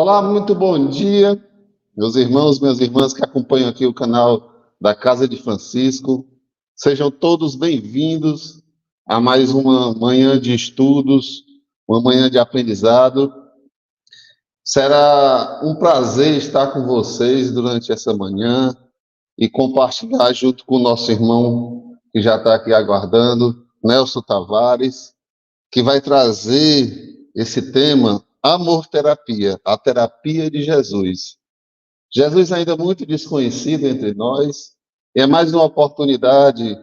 Olá, muito bom dia, meus irmãos, minhas irmãs que acompanham aqui o canal da Casa de Francisco. Sejam todos bem-vindos a mais uma manhã de estudos, uma manhã de aprendizado. Será um prazer estar com vocês durante essa manhã e compartilhar junto com o nosso irmão que já está aqui aguardando, Nelson Tavares, que vai trazer esse tema, amor terapia, a terapia de Jesus. Jesus ainda é muito desconhecido entre nós, e é mais uma oportunidade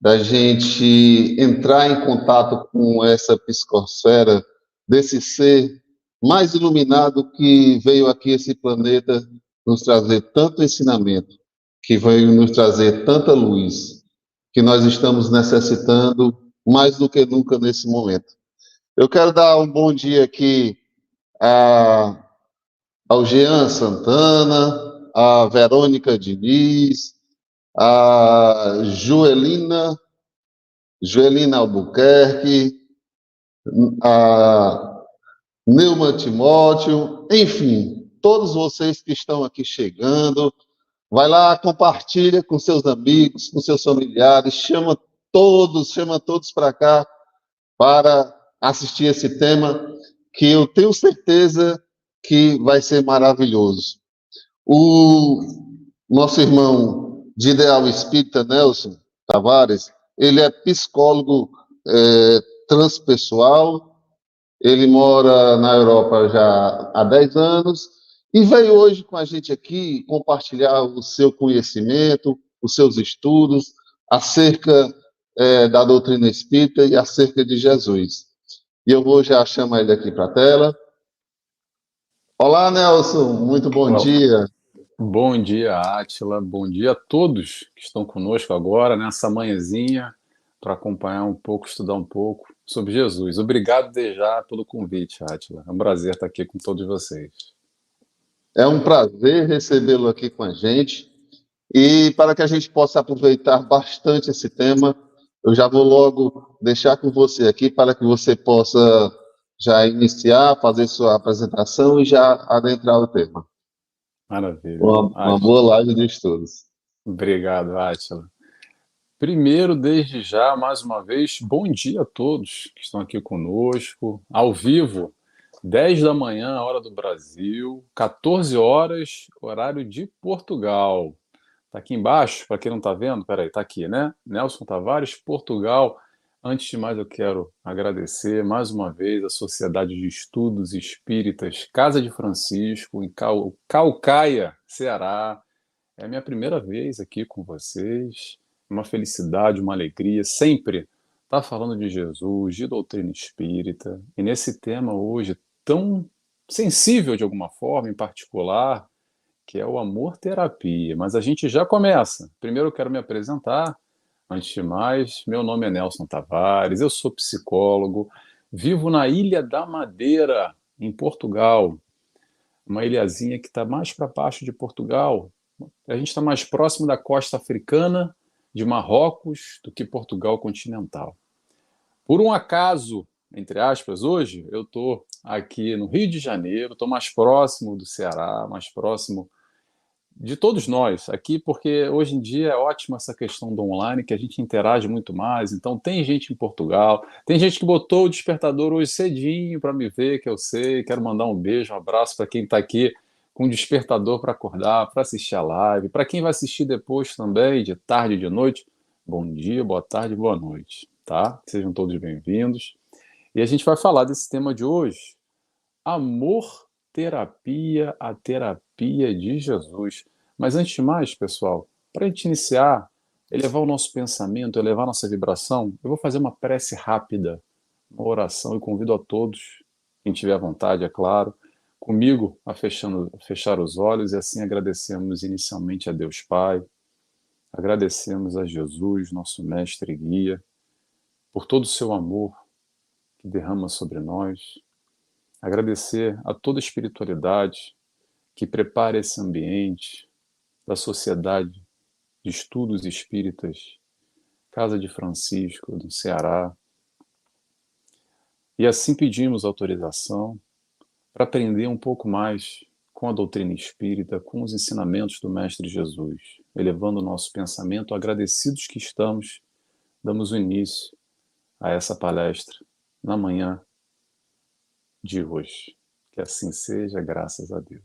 da gente entrar em contato com essa psicosfera desse ser mais iluminado que veio aqui a esse planeta nos trazer tanto ensinamento, que veio nos trazer tanta luz, que nós estamos necessitando mais do que nunca nesse momento. Eu quero dar um bom dia aqui a, ao Jean Santana, a Verônica Diniz, a Joelina Albuquerque, a Neuma Timóteo, enfim, todos vocês que estão aqui chegando. Vai lá, compartilha com seus amigos, com seus familiares, chama todos para cá para assistir esse tema que eu tenho certeza que vai ser maravilhoso. O nosso irmão de ideal espírita, Nelson Tavares, ele é psicólogo transpessoal, ele mora na Europa já há 10 anos e veio hoje com a gente aqui compartilhar o seu conhecimento, os seus estudos acerca da doutrina espírita e acerca de Jesus. E eu vou já chamar ele aqui para a tela. Olá, Nelson, muito bom dia. Bom dia, Átila. Bom dia a todos que estão conosco agora nessa manhãzinha para acompanhar um pouco, estudar um pouco sobre Jesus. Obrigado desde já pelo convite, Átila. É um prazer estar aqui com todos vocês. É um prazer recebê-lo aqui com a gente. E para que a gente possa aproveitar bastante esse tema, eu já vou logo deixar com você aqui para que você possa já iniciar, fazer sua apresentação e já adentrar o tema. Maravilha. Uma boa live de estudos. Obrigado, Átila. Primeiro, desde já, mais uma vez, bom dia a todos que estão aqui conosco, ao vivo, 10 da manhã, hora do Brasil, 14 horas, horário de Portugal. Está aqui embaixo, para quem não está vendo, peraí, está aqui, né? Nelson Tavares, Portugal. Antes de mais, eu quero agradecer mais uma vez a Sociedade de Estudos Espíritas Casa de Francisco, em Caucaia, Ceará. É a minha primeira vez aqui com vocês. Uma felicidade, uma alegria, sempre estar falando de Jesus, de doutrina espírita. E nesse tema hoje tão sensível de alguma forma, em particular, que é o amor terapia. Mas a gente já começa. Primeiro eu quero me apresentar. Antes de mais, meu nome é Nelson Tavares, eu sou psicólogo, vivo na Ilha da Madeira, em Portugal, uma ilhazinha que está mais para baixo de Portugal. A gente está mais próximo da costa africana, de Marrocos, do que Portugal continental. Por um acaso, entre aspas, hoje eu estou aqui no Rio de Janeiro, estou mais próximo do Ceará, mais próximo de todos nós aqui, porque hoje em dia é ótima essa questão do online, que a gente interage muito mais. Então, tem gente em Portugal, tem gente que botou o despertador hoje cedinho para me ver, que eu sei. Quero mandar um beijo, um abraço para quem está aqui com o despertador para acordar, para assistir a live. Para quem vai assistir depois também, de tarde, de noite, bom dia, boa tarde, boa noite, tá? Sejam todos bem-vindos. E a gente vai falar desse tema de hoje, amor terapia, a terapia de Jesus. Mas antes de mais, pessoal, para a gente iniciar, elevar o nosso pensamento, elevar a nossa vibração, eu vou fazer uma prece rápida, uma oração, e convido a todos, quem tiver vontade, é claro, comigo a fechar os olhos, e assim agradecemos inicialmente a Deus Pai, agradecemos a Jesus, nosso mestre e guia, por todo o seu amor que derrama sobre nós, agradecer a toda a espiritualidade que prepara esse ambiente da Sociedade de Estudos Espíritas Casa de Francisco, do Ceará. E assim pedimos autorização para aprender um pouco mais com a doutrina espírita, com os ensinamentos do Mestre Jesus, elevando o nosso pensamento, agradecidos que estamos, damos o início a essa palestra na manhã de hoje. Que assim seja, graças a Deus.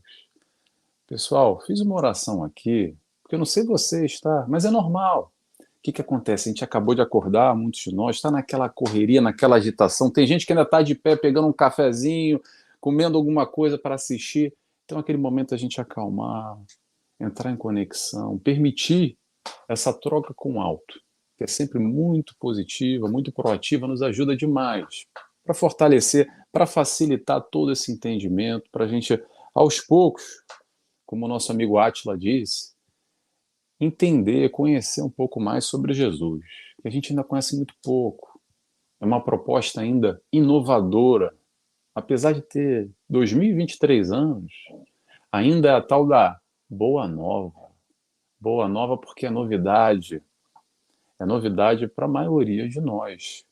Pessoal, fiz uma oração aqui, porque eu não sei você está, mas é normal. O que acontece? A gente acabou de acordar, muitos de nós, está naquela correria, naquela agitação. Tem gente que ainda está de pé, pegando um cafezinho, comendo alguma coisa para assistir. Então, aquele momento a gente acalmar, entrar em conexão, permitir essa troca com o alto, que é sempre muito positiva, muito proativa, nos ajuda demais para fortalecer, para facilitar todo esse entendimento, para a gente, aos poucos, como o nosso amigo Átila diz, entender, conhecer um pouco mais sobre Jesus, que a gente ainda conhece muito pouco. É uma proposta ainda inovadora, apesar de ter 2023 anos, ainda é a tal da Boa Nova. Boa Nova porque é novidade para a maioria de nós.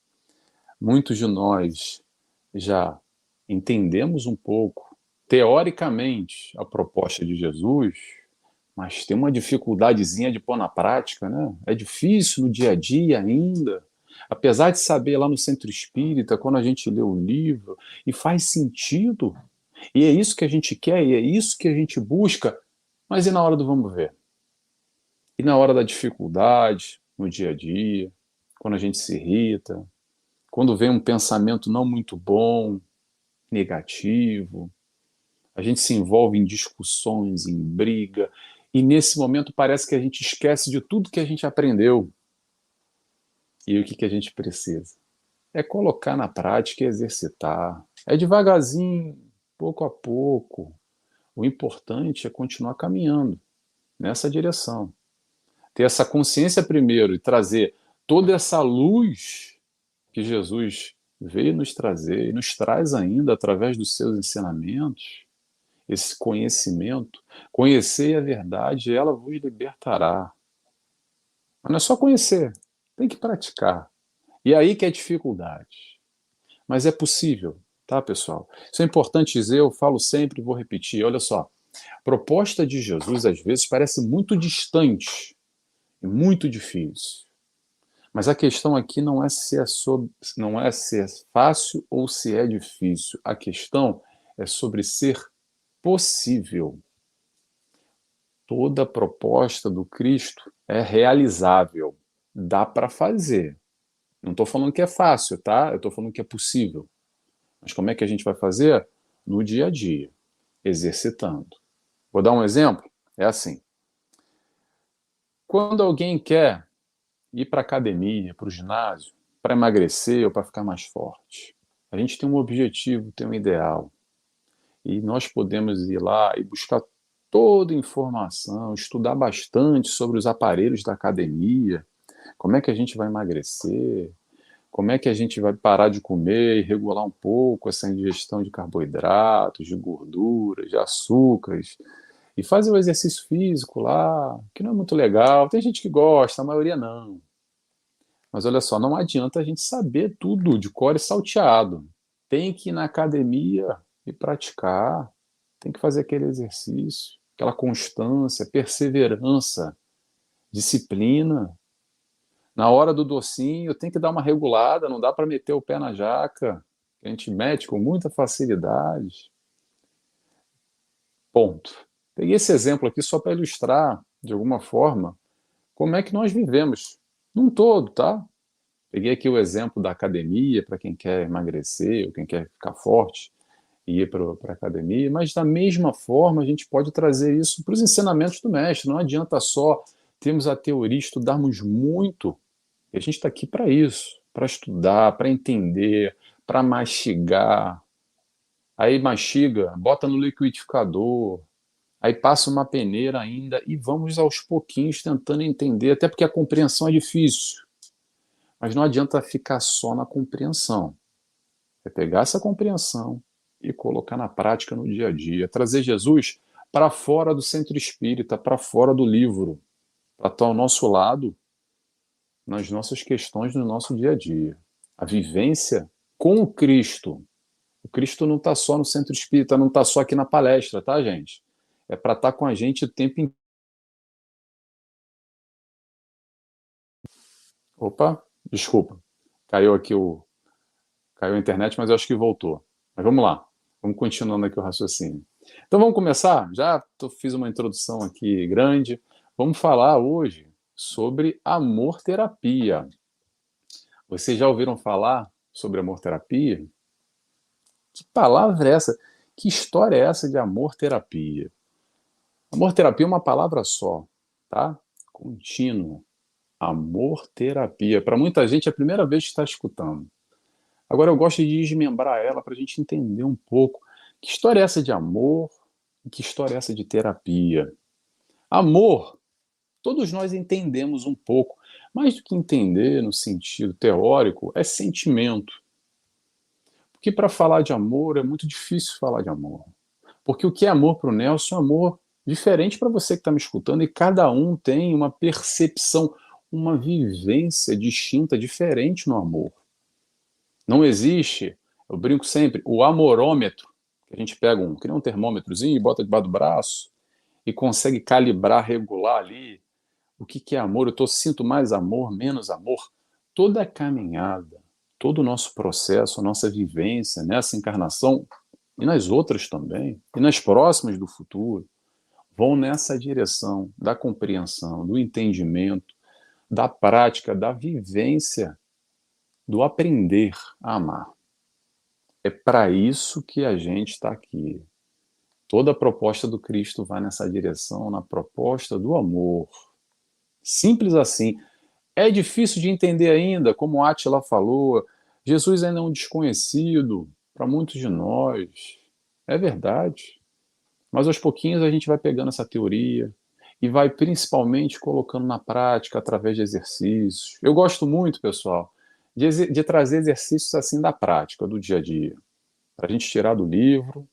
Muitos de nós já entendemos um pouco, teoricamente, a proposta de Jesus, mas tem uma dificuldadezinha de pôr na prática, né? É difícil no dia a dia ainda. Apesar de saber lá no centro espírita, quando a gente lê o livro, e faz sentido, e é isso que a gente quer, e é isso que a gente busca, mas e na hora do vamos ver? E na hora da dificuldade, no dia a dia, quando a gente se irrita, quando vem um pensamento não muito bom, negativo, a gente se envolve em discussões, em briga, e nesse momento parece que a gente esquece de tudo que a gente aprendeu. E o que a gente precisa? É colocar na prática e exercitar. É devagarzinho, pouco a pouco. O importante é continuar caminhando nessa direção. Ter essa consciência primeiro e trazer toda essa luz que Jesus veio nos trazer e nos traz ainda através dos seus ensinamentos, esse conhecimento, conhecer a verdade, ela vos libertará. Mas não é só conhecer, tem que praticar. E aí que é a dificuldade. Mas é possível, tá, pessoal? Isso é importante dizer, eu falo sempre e vou repetir. Olha só, a proposta de Jesus às vezes parece muito distante e muito difícil. Mas a questão aqui não é se é fácil ou se é difícil. A questão é sobre ser possível. Toda proposta do Cristo é realizável. Dá para fazer. Não estou falando que é fácil, tá? Eu estou falando que é possível. Mas como é que a gente vai fazer? No dia a dia, exercitando. Vou dar um exemplo? É assim. Quando alguém quer ir para a academia, para o ginásio, para emagrecer ou para ficar mais forte, a gente tem um objetivo, tem um ideal. E nós podemos ir lá e buscar toda a informação, estudar bastante sobre os aparelhos da academia, como é que a gente vai emagrecer, como é que a gente vai parar de comer e regular um pouco essa ingestão de carboidratos, de gorduras, de açúcares, e fazer o exercício físico lá, que não é muito legal. Tem gente que gosta, a maioria não. Mas olha só, não adianta a gente saber tudo de cor e salteado. Tem que ir na academia e praticar, tem que fazer aquele exercício, aquela constância, perseverança, disciplina. Na hora do docinho, tem que dar uma regulada, não dá para meter o pé na jaca, que a gente mete com muita facilidade. Ponto. Peguei esse exemplo aqui só para ilustrar, de alguma forma, como é que nós vivemos, num todo, tá? Peguei aqui o exemplo da academia, para quem quer emagrecer ou quem quer ficar forte e ir para a academia, mas da mesma forma a gente pode trazer isso para os ensinamentos do mestre. Não adianta só termos a teoria, estudarmos muito. E a gente está aqui para isso, para estudar, para entender, para mastigar. Aí mastiga, bota no liquidificador, aí passa uma peneira ainda e vamos aos pouquinhos tentando entender, até porque a compreensão é difícil. Mas não adianta ficar só na compreensão. É pegar essa compreensão e colocar na prática no dia a dia. Trazer Jesus para fora do centro espírita, para fora do livro, para estar ao nosso lado nas nossas questões no nosso dia a dia. A vivência com o Cristo, O Cristo não está só no centro espírita, não está só aqui na palestra, tá, gente? É para estar com a gente o tempo inteiro. Opa, desculpa. Caiu aqui o. Caiu a internet, mas eu acho que voltou. Mas vamos lá. Vamos continuando aqui o raciocínio. Então vamos começar? Fiz uma introdução aqui grande. Vamos falar hoje sobre amor-terapia. Vocês já ouviram falar sobre amor-terapia? Que palavra é essa? Que história é essa de amor-terapia? Amor-terapia é uma palavra só, tá? Contínuo. Amor-terapia. Para muita gente é a primeira vez que está escutando. Agora eu gosto de desmembrar ela para a gente entender um pouco. Que história é essa de amor e que história é essa de terapia? Amor, todos nós entendemos um pouco. Mais do que entender no sentido teórico, é sentimento. Porque para falar de amor é muito difícil falar de amor. Porque o que é amor para o Nelson é amor diferente para você que está me escutando, e cada um tem uma percepção, uma vivência distinta, diferente no amor. Não existe, eu brinco sempre, o amorômetro, que a gente pega cria um termômetrozinho e bota debaixo do braço e consegue calibrar, regular ali o que é amor. Sinto mais amor, menos amor. Toda a caminhada, todo o nosso processo, a nossa vivência nessa encarnação e nas outras também, e nas próximas do futuro, vão nessa direção da compreensão, do entendimento, da prática, da vivência, do aprender a amar. É para isso que a gente está aqui. Toda a proposta do Cristo vai nessa direção, na proposta do amor. Simples assim. É difícil de entender ainda, como Átila falou. Jesus ainda é um desconhecido para muitos de nós. É verdade. Mas aos pouquinhos a gente vai pegando essa teoria e vai principalmente colocando na prática através de exercícios. Eu gosto muito, pessoal, de trazer exercícios assim da prática, do dia a dia, para a gente tirar do livro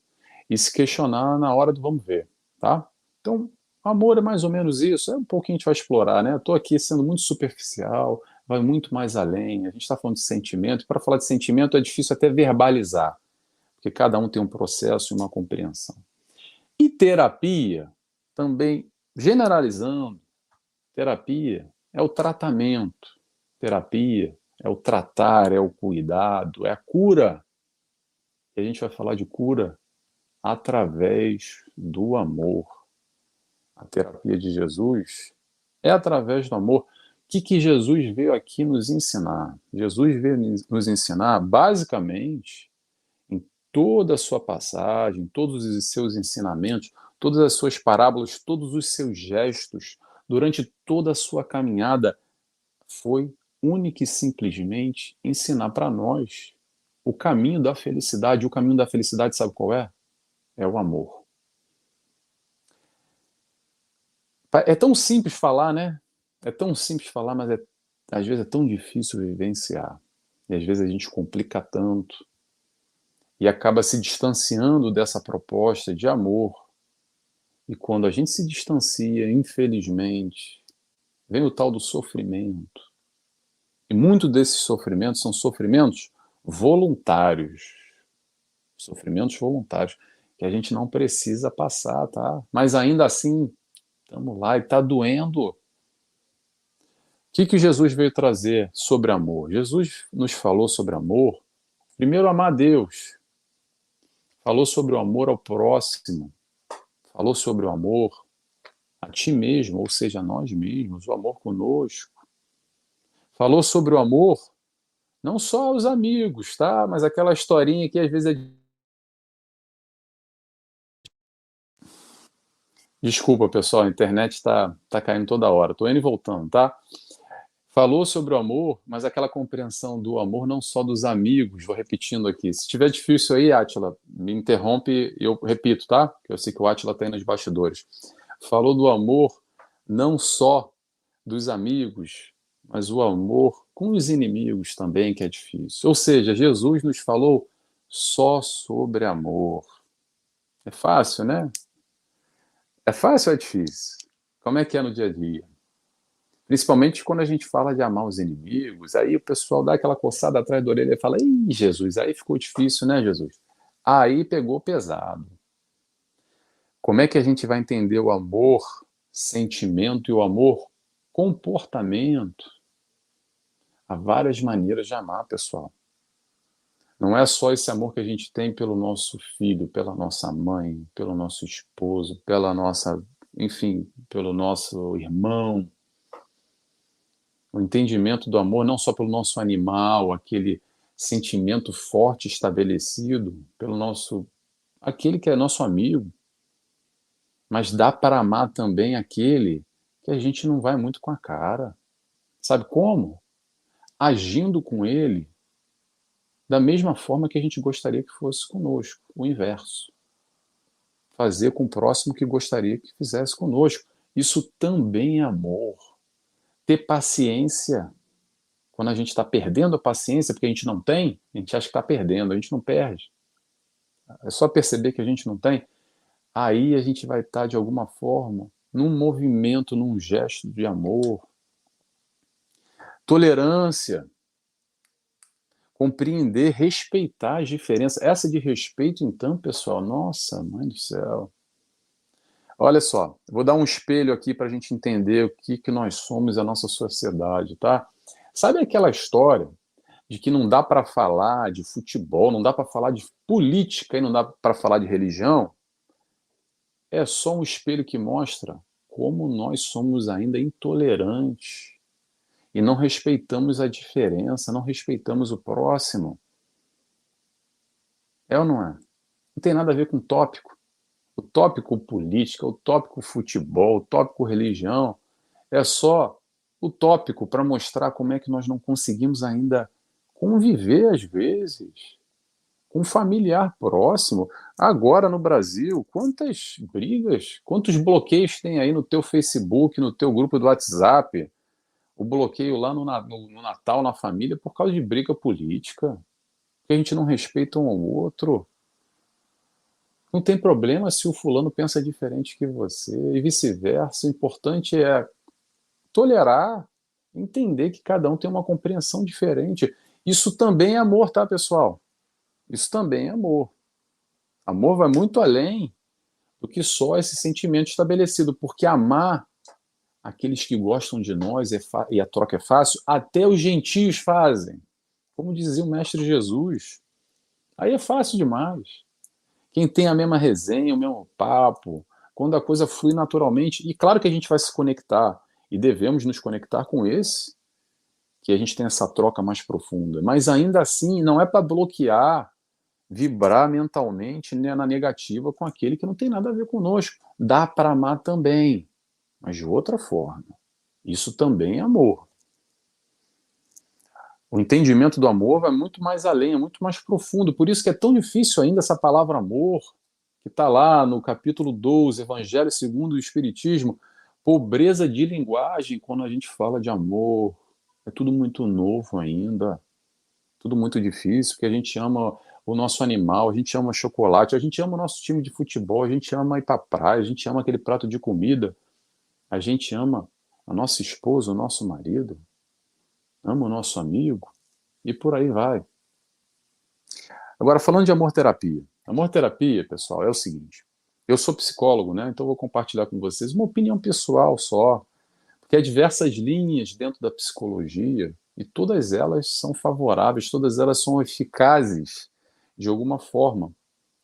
e se questionar na hora do vamos ver, tá? Então, amor é mais ou menos isso, é um pouco que a gente vai explorar, né? Eu estou aqui sendo muito superficial, vai muito mais além, a gente está falando de sentimento, para falar de sentimento é difícil até verbalizar, porque cada um tem um processo e uma compreensão. E terapia, também generalizando, terapia é o tratamento, terapia é o tratar, é o cuidado, é a cura. E a gente vai falar de cura através do amor. A terapia de Jesus é através do amor. O que Jesus veio aqui nos ensinar? Jesus veio nos ensinar, basicamente, em toda a sua passagem, todos os seus ensinamentos, todas as suas parábolas, todos os seus gestos, durante toda a sua caminhada, foi única e simplesmente ensinar para nós o caminho da felicidade. O caminho da felicidade, sabe qual é? É o amor. É tão simples falar, né? É tão simples falar, mas às vezes é tão difícil vivenciar. E às vezes a gente complica tanto e acaba se distanciando dessa proposta de amor. E quando a gente se distancia, infelizmente, vem o tal do sofrimento. E muitos desses sofrimentos são sofrimentos voluntários. Sofrimentos voluntários, que a gente não precisa passar, tá? Mas ainda assim, estamos lá e está doendo. O que Jesus veio trazer sobre amor? Jesus nos falou sobre amor. Primeiro, amar a Deus. Falou sobre o amor ao próximo. Falou sobre o amor a ti mesmo, ou seja, a nós mesmos, o amor conosco. Falou sobre o amor não só aos amigos, tá? Mas aquela historinha que às vezes é... Desculpa, pessoal, a internet tá caindo toda hora. Tô indo e voltando, tá? Falou sobre o amor, mas aquela compreensão do amor não só dos amigos, vou repetindo aqui. Se tiver difícil aí, Átila, me interrompe e eu repito, tá? Que eu sei que o Átila está aí nos bastidores. Falou do amor não só dos amigos, mas o amor com os inimigos também, que é difícil. Ou seja, Jesus nos falou só sobre amor. É fácil, né? É fácil ou é difícil? Como é que é no dia a dia? Principalmente quando a gente fala de amar os inimigos, aí o pessoal dá aquela coçada atrás da orelha e fala: Ih, Jesus, aí ficou difícil, né, Jesus? Aí pegou pesado. Como é que a gente vai entender o amor, sentimento e o amor, comportamento? Há várias maneiras de amar, pessoal. Não é só esse amor que a gente tem pelo nosso filho, pela nossa mãe, pelo nosso esposo, pela nossa, enfim, pelo nosso irmão. O entendimento do amor não só pelo nosso animal, aquele sentimento forte estabelecido, pelo nosso, aquele que é nosso amigo, mas dá para amar também aquele que a gente não vai muito com a cara. Sabe como? Agindo com ele da mesma forma que a gente gostaria que fosse conosco, o inverso. Fazer com o próximo que gostaria que fizesse conosco. Isso também é amor. Ter paciência. Quando a gente está perdendo a paciência, porque a gente não tem, a gente acha que está perdendo, a gente não perde. É só perceber que a gente não tem. Aí a gente vai estar, de alguma forma, num movimento, num gesto de amor. Tolerância. Compreender, respeitar as diferenças. Essa de respeito, então, pessoal, nossa, mãe do céu. Olha só, vou dar um espelho aqui para a gente entender o que nós somos e a nossa sociedade, tá? Sabe aquela história de que não dá para falar de futebol, não dá para falar de política e não dá para falar de religião? É só um espelho que mostra como nós somos ainda intolerantes e não respeitamos a diferença, não respeitamos o próximo. É ou não é? Não tem nada a ver com tópico. O tópico política, o tópico futebol, o tópico religião, é só o tópico para mostrar como é que nós não conseguimos ainda conviver, às vezes, com um familiar próximo. Agora no Brasil, quantas brigas, quantos bloqueios tem aí no teu Facebook, no teu grupo do WhatsApp? O bloqueio lá no Natal, na família, por causa de briga política, que a gente não respeita um ao outro. Não tem problema se o fulano pensa diferente que você e vice-versa. O importante é tolerar, entender que cada um tem uma compreensão diferente. Isso também é amor, tá, pessoal? Isso também é amor. Amor vai muito além do que só esse sentimento estabelecido, porque amar aqueles que gostam de nós e a troca é fácil, até os gentios fazem. Como dizia o Mestre Jesus. Aí é fácil demais. Quem tem a mesma resenha, o mesmo papo, quando a coisa flui naturalmente, e claro que a gente vai se conectar, e devemos nos conectar com esse, que a gente tem essa troca mais profunda. Mas ainda assim, não é para bloquear, vibrar mentalmente, né, na negativa com aquele que não tem nada a ver conosco. Dá para amar também, mas de outra forma. Isso também é amor. O entendimento do amor vai muito mais além, é muito mais profundo. Por isso que é tão difícil ainda essa palavra amor, que está lá no capítulo 12, Evangelho segundo o Espiritismo, pobreza de linguagem quando a gente fala de amor. É tudo muito novo ainda, tudo muito difícil, porque a gente ama o nosso animal, a gente ama chocolate, a gente ama o nosso time de futebol, a gente ama ir para praia, a gente ama aquele prato de comida, a gente ama a nossa esposa, o nosso marido, ama o nosso amigo, e por aí vai. Agora, falando de amor-terapia. Amor-terapia, pessoal, é o seguinte. Eu sou psicólogo, né? Então vou compartilhar com vocês uma opinião pessoal só, porque há diversas linhas dentro da psicologia e todas elas são favoráveis, todas elas são eficazes de alguma forma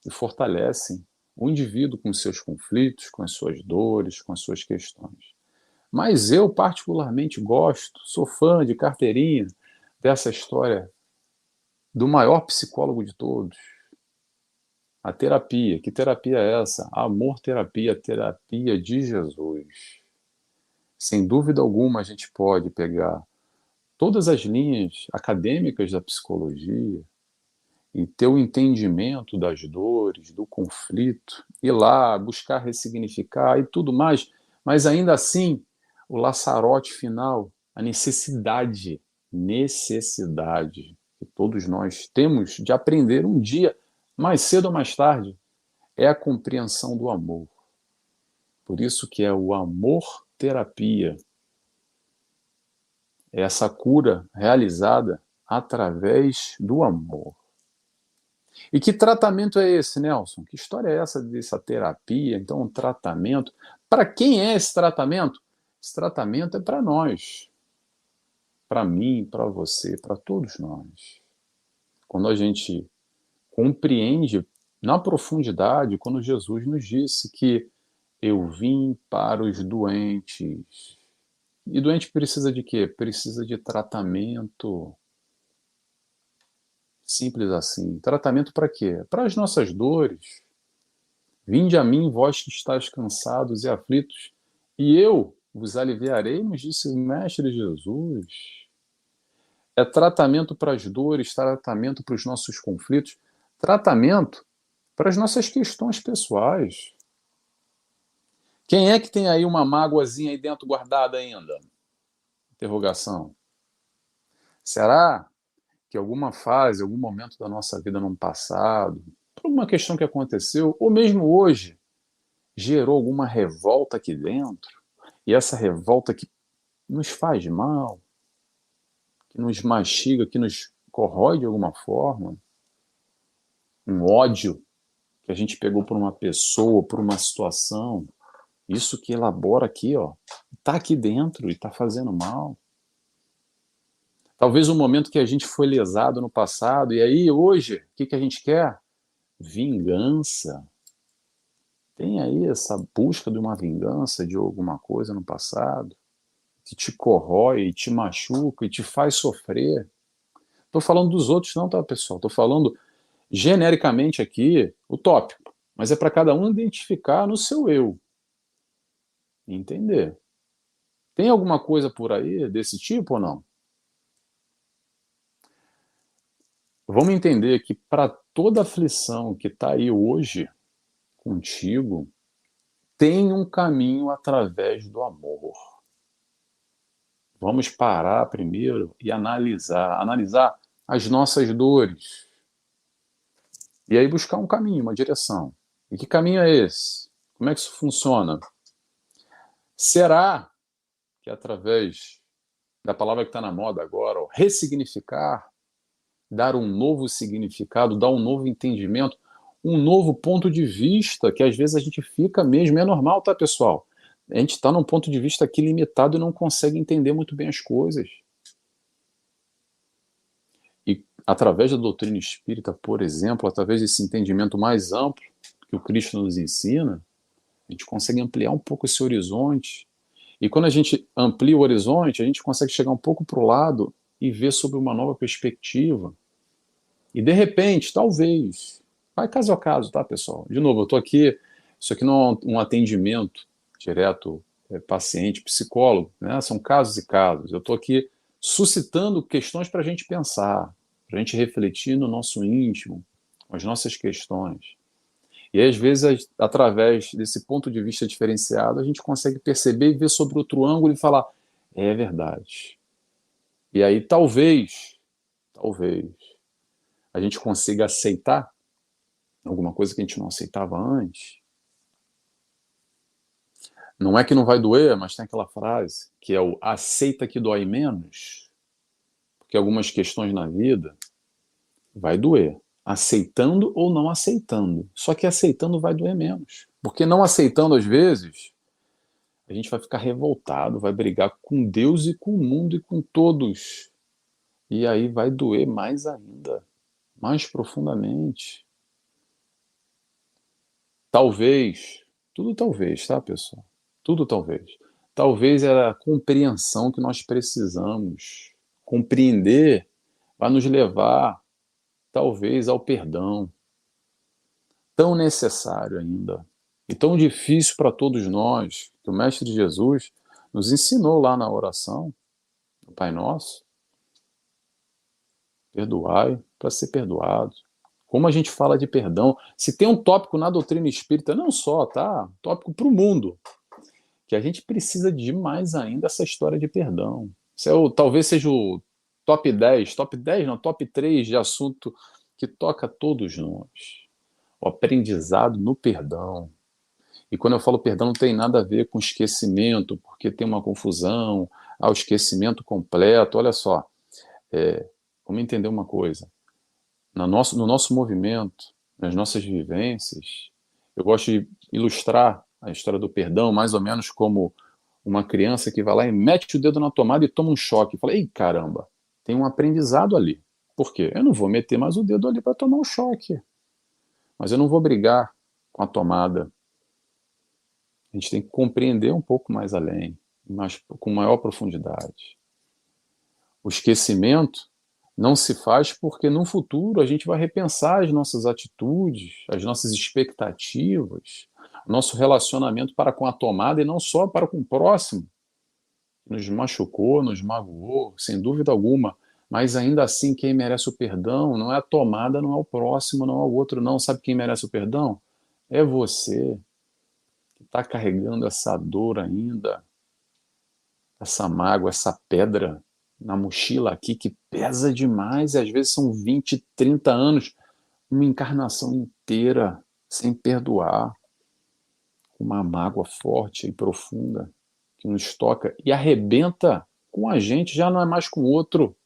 e fortalecem o indivíduo com seus conflitos, com as suas dores, com as suas questões. Mas eu particularmente gosto, sou fã de carteirinha dessa história do maior psicólogo de todos, a terapia. Que terapia é essa? Amor-terapia, terapia de Jesus. Sem dúvida alguma, a gente pode pegar todas as linhas acadêmicas da psicologia e ter o entendimento das dores, do conflito, ir lá buscar ressignificar e tudo mais, mas ainda assim, o laçarote final, a necessidade que todos nós temos de aprender um dia, mais cedo ou mais tarde, é a compreensão do amor. Por isso que é o amor-terapia, essa cura realizada através do amor. E que tratamento é esse, Nelson? Que história é essa dessa terapia? Então, um tratamento. Para quem é esse tratamento? Esse tratamento é para nós. Para mim, para você, para todos nós. Quando a gente compreende na profundidade, quando Jesus nos disse que eu vim para os doentes. E doente precisa de quê? Precisa de tratamento. Simples assim. Tratamento para quê? Para as nossas dores. Vinde a mim, vós que estáis cansados e aflitos, e eu vos aliviarei, nos disse o Mestre Jesus. É tratamento para as dores, tratamento para os nossos conflitos, tratamento para as nossas questões pessoais. Quem é que tem aí uma mágoazinha aí dentro guardada ainda? Interrogação. Será que alguma fase, algum momento da nossa vida no passado, por alguma questão que aconteceu, ou mesmo hoje, gerou alguma revolta aqui dentro? E essa revolta que nos faz mal, que nos mastiga, que nos corrói de alguma forma, um ódio que a gente pegou por uma pessoa, por uma situação, isso que elabora aqui, ó, está aqui dentro e está fazendo mal. Talvez um momento que a gente foi lesado no passado, e aí hoje, o que a gente quer? Vingança. Tem aí essa busca de uma vingança de alguma coisa no passado, que te corrói, te machuca e te faz sofrer. Estou falando dos outros não, tá, pessoal? Estou falando genericamente aqui, o tópico. Mas é para cada um identificar no seu eu. E entender. Tem alguma coisa por aí desse tipo ou não? Vamos entender que para toda aflição que está aí hoje contigo, tem um caminho através do amor. Vamos parar primeiro e analisar as nossas dores. E aí buscar um caminho, uma direção. E que caminho é esse? Como é que isso funciona? Será que através da palavra que está na moda agora, ó, ressignificar, dar um novo significado, dar um novo entendimento, um novo ponto de vista, que às vezes a gente fica mesmo, é normal, tá, pessoal? A gente está num ponto de vista aqui limitado e não consegue entender muito bem as coisas. E através da doutrina espírita, por exemplo, através desse entendimento mais amplo que o Cristo nos ensina, a gente consegue ampliar um pouco esse horizonte. E quando a gente amplia o horizonte, a gente consegue chegar um pouco para o lado e ver sobre uma nova perspectiva. E de repente, talvez, vai caso a caso, tá, pessoal? De novo, eu estou aqui, isso aqui não é um atendimento direto, paciente, psicólogo, né? São casos e casos. Eu estou aqui suscitando questões para a gente pensar, para a gente refletir no nosso íntimo, com as nossas questões. E às vezes, através desse ponto de vista diferenciado, a gente consegue perceber e ver sobre outro ângulo e falar, é verdade. E aí talvez, a gente consiga aceitar alguma coisa que a gente não aceitava antes. Não é que não vai doer, mas tem aquela frase que é o aceita que dói menos, porque algumas questões na vida vai doer, aceitando ou não aceitando. Só que aceitando vai doer menos, porque não aceitando às vezes a gente vai ficar revoltado, vai brigar com Deus e com o mundo e com todos. E aí vai doer mais ainda, mais profundamente. Talvez, tudo talvez, tá, pessoal? Tudo talvez. Talvez é a compreensão que nós precisamos. Compreender vai nos levar, talvez, ao perdão. Tão necessário ainda. E tão difícil para todos nós, que o Mestre Jesus nos ensinou lá na oração, do Pai Nosso. Perdoai para ser perdoado. Como a gente fala de perdão. Se tem um tópico na doutrina espírita, não só, tá? Tópico para o mundo. Que a gente precisa de mais ainda essa história de perdão. Isso é talvez seja o top 10 não, top 3 de assunto que toca a todos nós. O aprendizado no perdão. E quando eu falo perdão, não tem nada a ver com esquecimento, porque tem uma confusão, o esquecimento completo. Olha só, vamos entender uma coisa. no nosso movimento, nas nossas vivências. Eu gosto de ilustrar a história do perdão mais ou menos como uma criança que vai lá e mete o dedo na tomada e toma um choque. Fala, ei, caramba, tem um aprendizado ali. Por quê? Eu não vou meter mais o dedo ali para tomar um choque. Mas eu não vou brigar com a tomada. A gente tem que compreender um pouco mais além, com maior profundidade. O esquecimento não se faz porque no futuro a gente vai repensar as nossas atitudes, as nossas expectativas, nosso relacionamento para com a tomada e não só para com o próximo. Nos machucou, nos magoou, sem dúvida alguma, mas ainda assim quem merece o perdão não é a tomada, não é o próximo, não é o outro, não. Sabe quem merece o perdão? É você que está carregando essa dor ainda, essa mágoa, essa pedra na mochila aqui que pesa demais e às vezes são 20, 30 anos, uma encarnação inteira sem perdoar, uma mágoa forte e profunda que nos toca e arrebenta com a gente, já não é mais com o outro.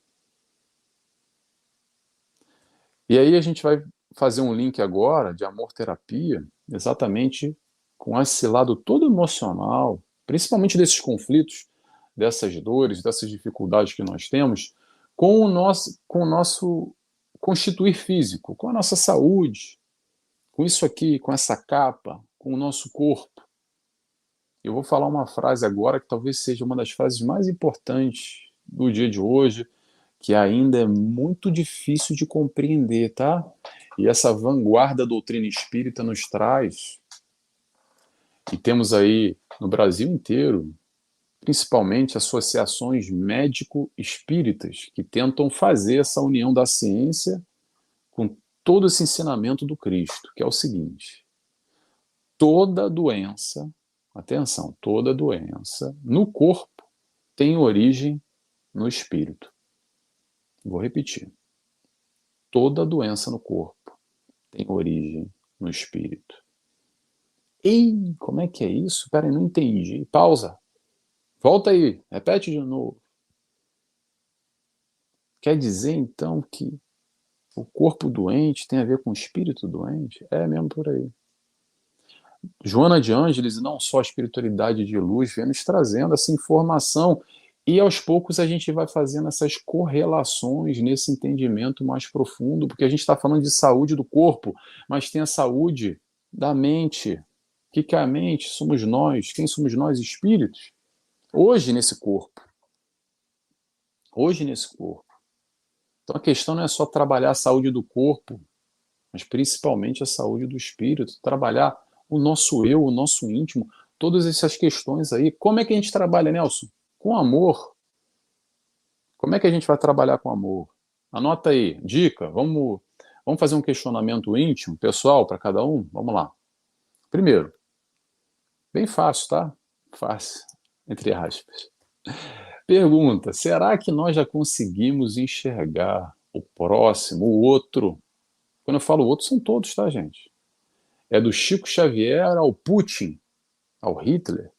E aí a gente vai fazer um link agora de amor-terapia, exatamente com esse lado todo emocional, principalmente desses conflitos, dessas dores, dessas dificuldades que nós temos, com o nosso constituir físico, com a nossa saúde, com isso aqui, com essa capa, com o nosso corpo. Eu vou falar uma frase agora que talvez seja uma das frases mais importantes do dia de hoje, que ainda é muito difícil de compreender, tá? E essa vanguarda doutrina espírita nos traz, e temos aí no Brasil inteiro, principalmente associações médico-espíritas, que tentam fazer essa união da ciência com todo esse ensinamento do Cristo, que é o seguinte: toda doença, atenção, toda doença no corpo tem origem no espírito. Vou repetir. Toda doença no corpo tem origem no espírito. Ei, como é que é isso? Peraí, não entendi. Pausa. Volta aí, repete de novo. Quer dizer, então, que o corpo doente tem a ver com o espírito doente? É mesmo por aí. Joana de Ângeles, e não só a espiritualidade de luz, vem nos trazendo essa informação e aos poucos a gente vai fazendo essas correlações nesse entendimento mais profundo, porque a gente está falando de saúde do corpo, mas tem a saúde da mente. O que é a mente? Somos nós. Quem somos nós? Espíritos. Hoje nesse corpo. Hoje nesse corpo. Então a questão não é só trabalhar a saúde do corpo, mas principalmente a saúde do espírito, trabalhar o nosso eu, o nosso íntimo, todas essas questões aí. Como é que a gente trabalha, Nelson? Com amor. Como é que a gente vai trabalhar com amor? Anota aí, dica, vamos fazer um questionamento íntimo, pessoal, para cada um? Vamos lá. Primeiro, bem fácil, tá? Fácil, entre aspas. Pergunta: será que nós já conseguimos enxergar o próximo, o outro? Quando eu falo outro, são todos, tá, gente? É do Chico Xavier ao Putin, ao Hitler,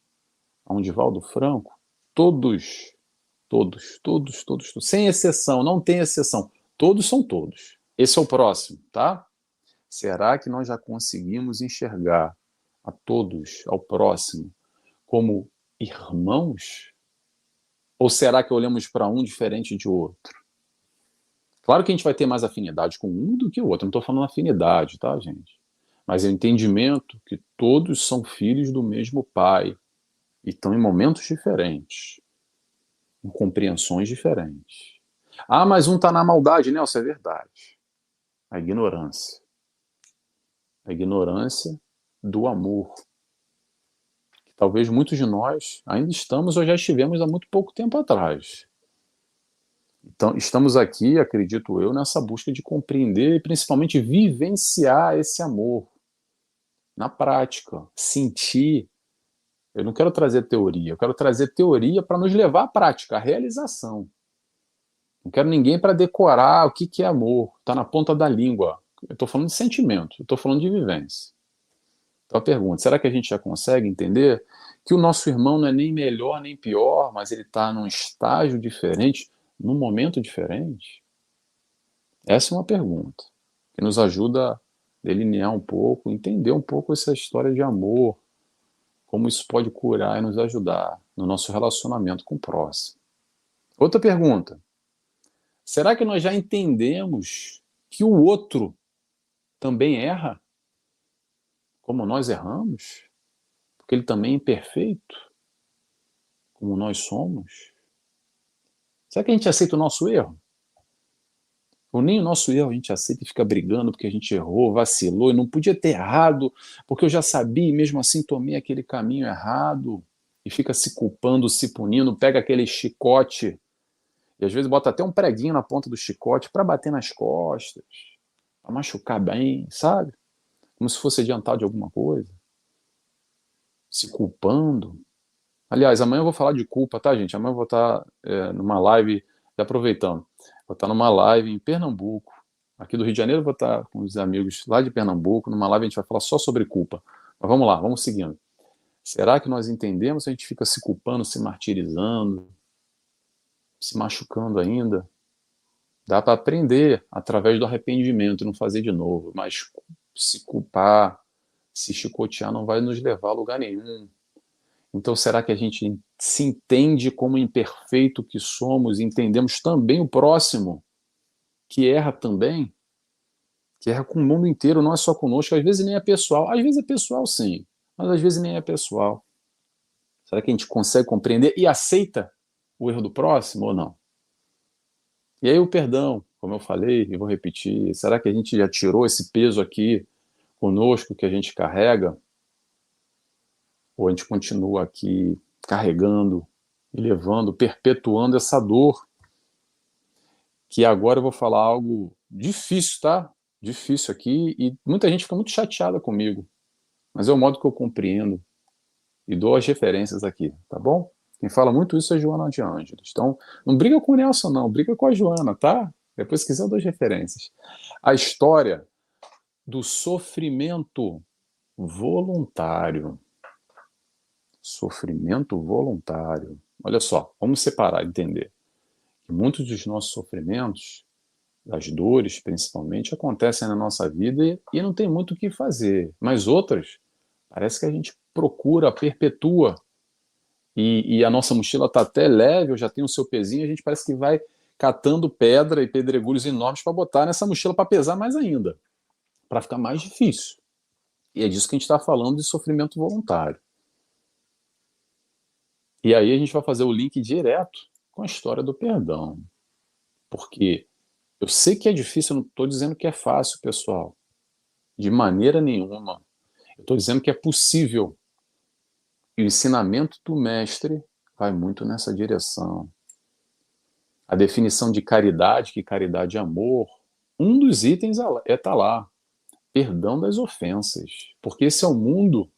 ao Divaldo Franco. Todos, todos, sem exceção, não tem exceção. Todos são todos. Esse é o próximo, tá? Será que nós já conseguimos enxergar a todos, ao próximo, como irmãos? Ou será que olhamos para um diferente de outro? Claro que a gente vai ter mais afinidade com um do que o outro. Não estou falando afinidade, tá, gente? Mas é o entendimento que todos são filhos do mesmo pai e estão em momentos diferentes, em compreensões diferentes. Ah, mas um está na maldade, Nelson, é verdade. A ignorância. A ignorância do amor. Que talvez muitos de nós ainda estamos ou já estivemos há muito pouco tempo atrás. Então, estamos aqui, acredito eu, nessa busca de compreender e principalmente vivenciar esse amor na prática, sentir. Eu não quero trazer teoria, eu quero trazer teoria para nos levar à prática, à realização. Não quero ninguém para decorar o que é amor, está na ponta da língua. Eu estou falando de sentimento, eu estou falando de vivência. Então a pergunta: será que a gente já consegue entender que o nosso irmão não é nem melhor nem pior, mas ele está num estágio diferente, num momento diferente? Essa é uma pergunta. que nos ajuda a delinear um pouco, entender um pouco essa história de amor, como isso pode curar e nos ajudar no nosso relacionamento com o próximo. Outra pergunta: será que nós já entendemos que o outro também erra, como nós erramos? Porque ele também é imperfeito, como nós somos? Será que a gente aceita o nosso erro? Ou nem o nosso erro a gente aceita e fica brigando porque a gente errou, vacilou e não podia ter errado, porque eu já sabia e mesmo assim tomei aquele caminho errado, e fica se culpando, se punindo, pega aquele chicote e às vezes bota até um preguinho na ponta do chicote para bater nas costas, para machucar bem, sabe? Como se fosse adiantado de alguma coisa, se culpando. Aliás, amanhã eu vou falar de culpa, tá, gente? Amanhã eu vou estar numa live, aproveitando, vou estar numa live em Pernambuco. Aqui do Rio de Janeiro eu vou estar com os amigos lá de Pernambuco, numa live a gente vai falar só sobre culpa. Mas vamos lá, vamos seguindo. Será que nós entendemos ou a gente fica se culpando, se martirizando, se machucando ainda? Dá para aprender através do arrependimento, não fazer de novo, mas se culpar, se chicotear não vai nos levar a lugar nenhum. Então, será que a gente se entende como imperfeito que somos e entendemos também o próximo, que erra também, que erra com o mundo inteiro, não é só conosco, às vezes nem é pessoal. Às vezes é pessoal, sim, mas às vezes nem é pessoal. Será que a gente consegue compreender e aceita o erro do próximo ou não? E aí o perdão, como eu falei e vou repetir, será que a gente já tirou esse peso aqui conosco que a gente carrega? Ou a gente continua aqui carregando e levando, perpetuando essa dor? Que agora eu vou falar algo difícil, tá? Difícil aqui, e muita gente fica muito chateada comigo, mas é o modo que eu compreendo e dou as referências aqui, tá bom? Quem fala muito isso é a Joana de Ângeles. Então, não briga com o Nelson, não, briga com a Joana, tá? Depois, se quiser, eu dou as referências. A história do sofrimento voluntário. Sofrimento voluntário. Olha só, vamos separar, entender. Que muitos dos nossos sofrimentos, das dores principalmente, acontecem na nossa vida e não tem muito o que fazer. Mas outras, parece que a gente procura, perpetua, e a nossa mochila está até leve, eu já tenho o seu pezinho, a gente parece que vai catando pedra e pedregulhos enormes para botar nessa mochila para pesar mais ainda, para ficar mais difícil. E é disso que a gente está falando, de sofrimento voluntário. E aí a gente vai fazer o link direto com a história do perdão. Porque eu sei que é difícil, eu não estou dizendo que é fácil, pessoal. De maneira nenhuma. Eu estou dizendo que é possível. E o ensinamento do mestre vai muito nessa direção. A definição de caridade, que caridade é amor, um dos itens tá lá. Perdão das ofensas. Porque esse é o mundo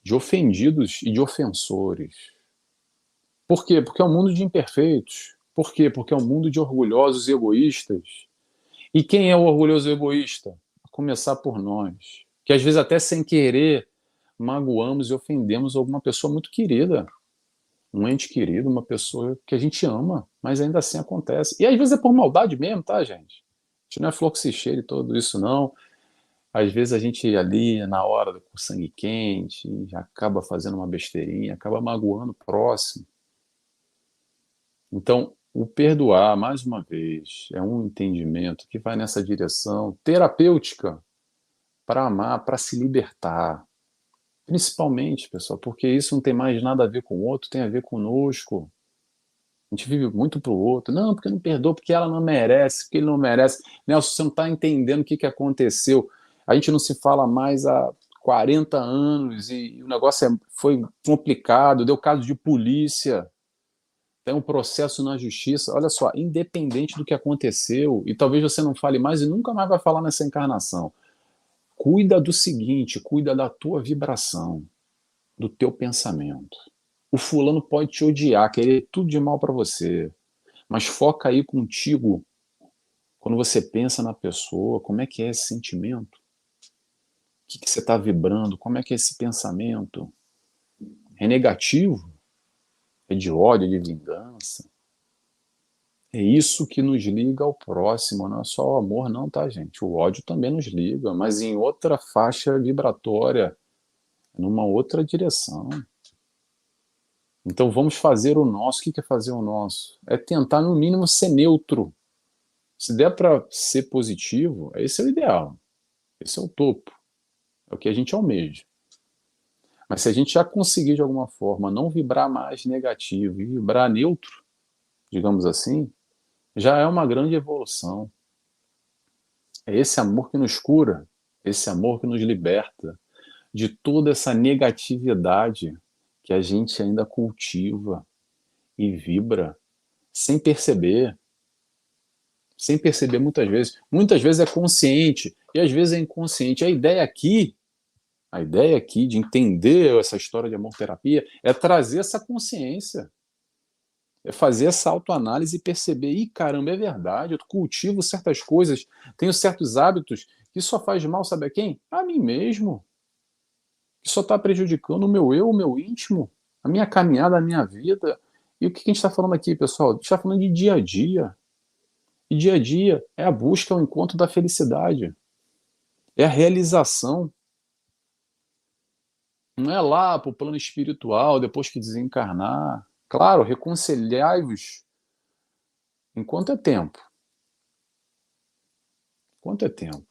de ofendidos e de ofensores. Por quê? Porque é um mundo de imperfeitos. Por quê? Porque é um mundo de orgulhosos e egoístas. E quem é o orgulhoso e egoísta? A começar por nós. Que às vezes até sem querer magoamos e ofendemos alguma pessoa muito querida. Um ente querido, uma pessoa que a gente ama, mas ainda assim acontece. E às vezes é por maldade mesmo, tá, gente? A gente não é flor que se cheire todo isso, não. Às vezes a gente ali, na hora, com sangue quente, acaba fazendo uma besteirinha, acaba magoando o próximo. Então, o perdoar, mais uma vez, é um entendimento que vai nessa direção terapêutica para amar, para se libertar. Principalmente, pessoal, porque isso não tem mais nada a ver com o outro, tem a ver conosco. A gente vive muito pro outro. Não, porque não perdoa, porque ela não merece, porque ele não merece. Nelson, você não está entendendo o que aconteceu. A gente não se fala mais há 40 anos e o negócio foi complicado, deu caso de polícia. Tem um processo na justiça, olha só, independente do que aconteceu, e talvez você não fale mais e nunca mais vai falar nessa encarnação. Cuida do seguinte, cuida da tua vibração, do teu pensamento. O fulano pode te odiar, querer tudo de mal para você, mas foca aí contigo, quando você pensa na pessoa, como é que é esse sentimento? O que você está vibrando? Como é que é esse pensamento? É negativo? É de ódio, é de vingança? É isso que nos liga ao próximo, não é só o amor, não, tá, gente? O ódio também nos liga, mas em outra faixa vibratória, numa outra direção. Então vamos fazer o nosso. O que é fazer o nosso? É tentar, no mínimo, ser neutro. Se der para ser positivo, esse é o ideal. Esse é o topo. É o que a gente almeja. Mas se a gente já conseguir, de alguma forma, não vibrar mais negativo e vibrar neutro, digamos assim, já é uma grande evolução. É esse amor que nos cura, esse amor que nos liberta de toda essa negatividade que a gente ainda cultiva e vibra sem perceber. Sem perceber muitas vezes. Muitas vezes é consciente e às vezes é inconsciente. A ideia aqui de entender essa história de amor-terapia é trazer essa consciência, é fazer essa autoanálise e perceber, ih, caramba, é verdade, eu cultivo certas coisas, tenho certos hábitos que só faz mal, sabe a quem? A mim mesmo, que só está prejudicando o meu eu, o meu íntimo, a minha caminhada, a minha vida. E o que a gente está falando aqui, pessoal? A gente está falando de dia a dia. E dia a dia é a busca, é o encontro da felicidade, é a realização. Não é lá para o plano espiritual, depois que desencarnar. Claro, reconciliai-vos enquanto é tempo. Enquanto é tempo.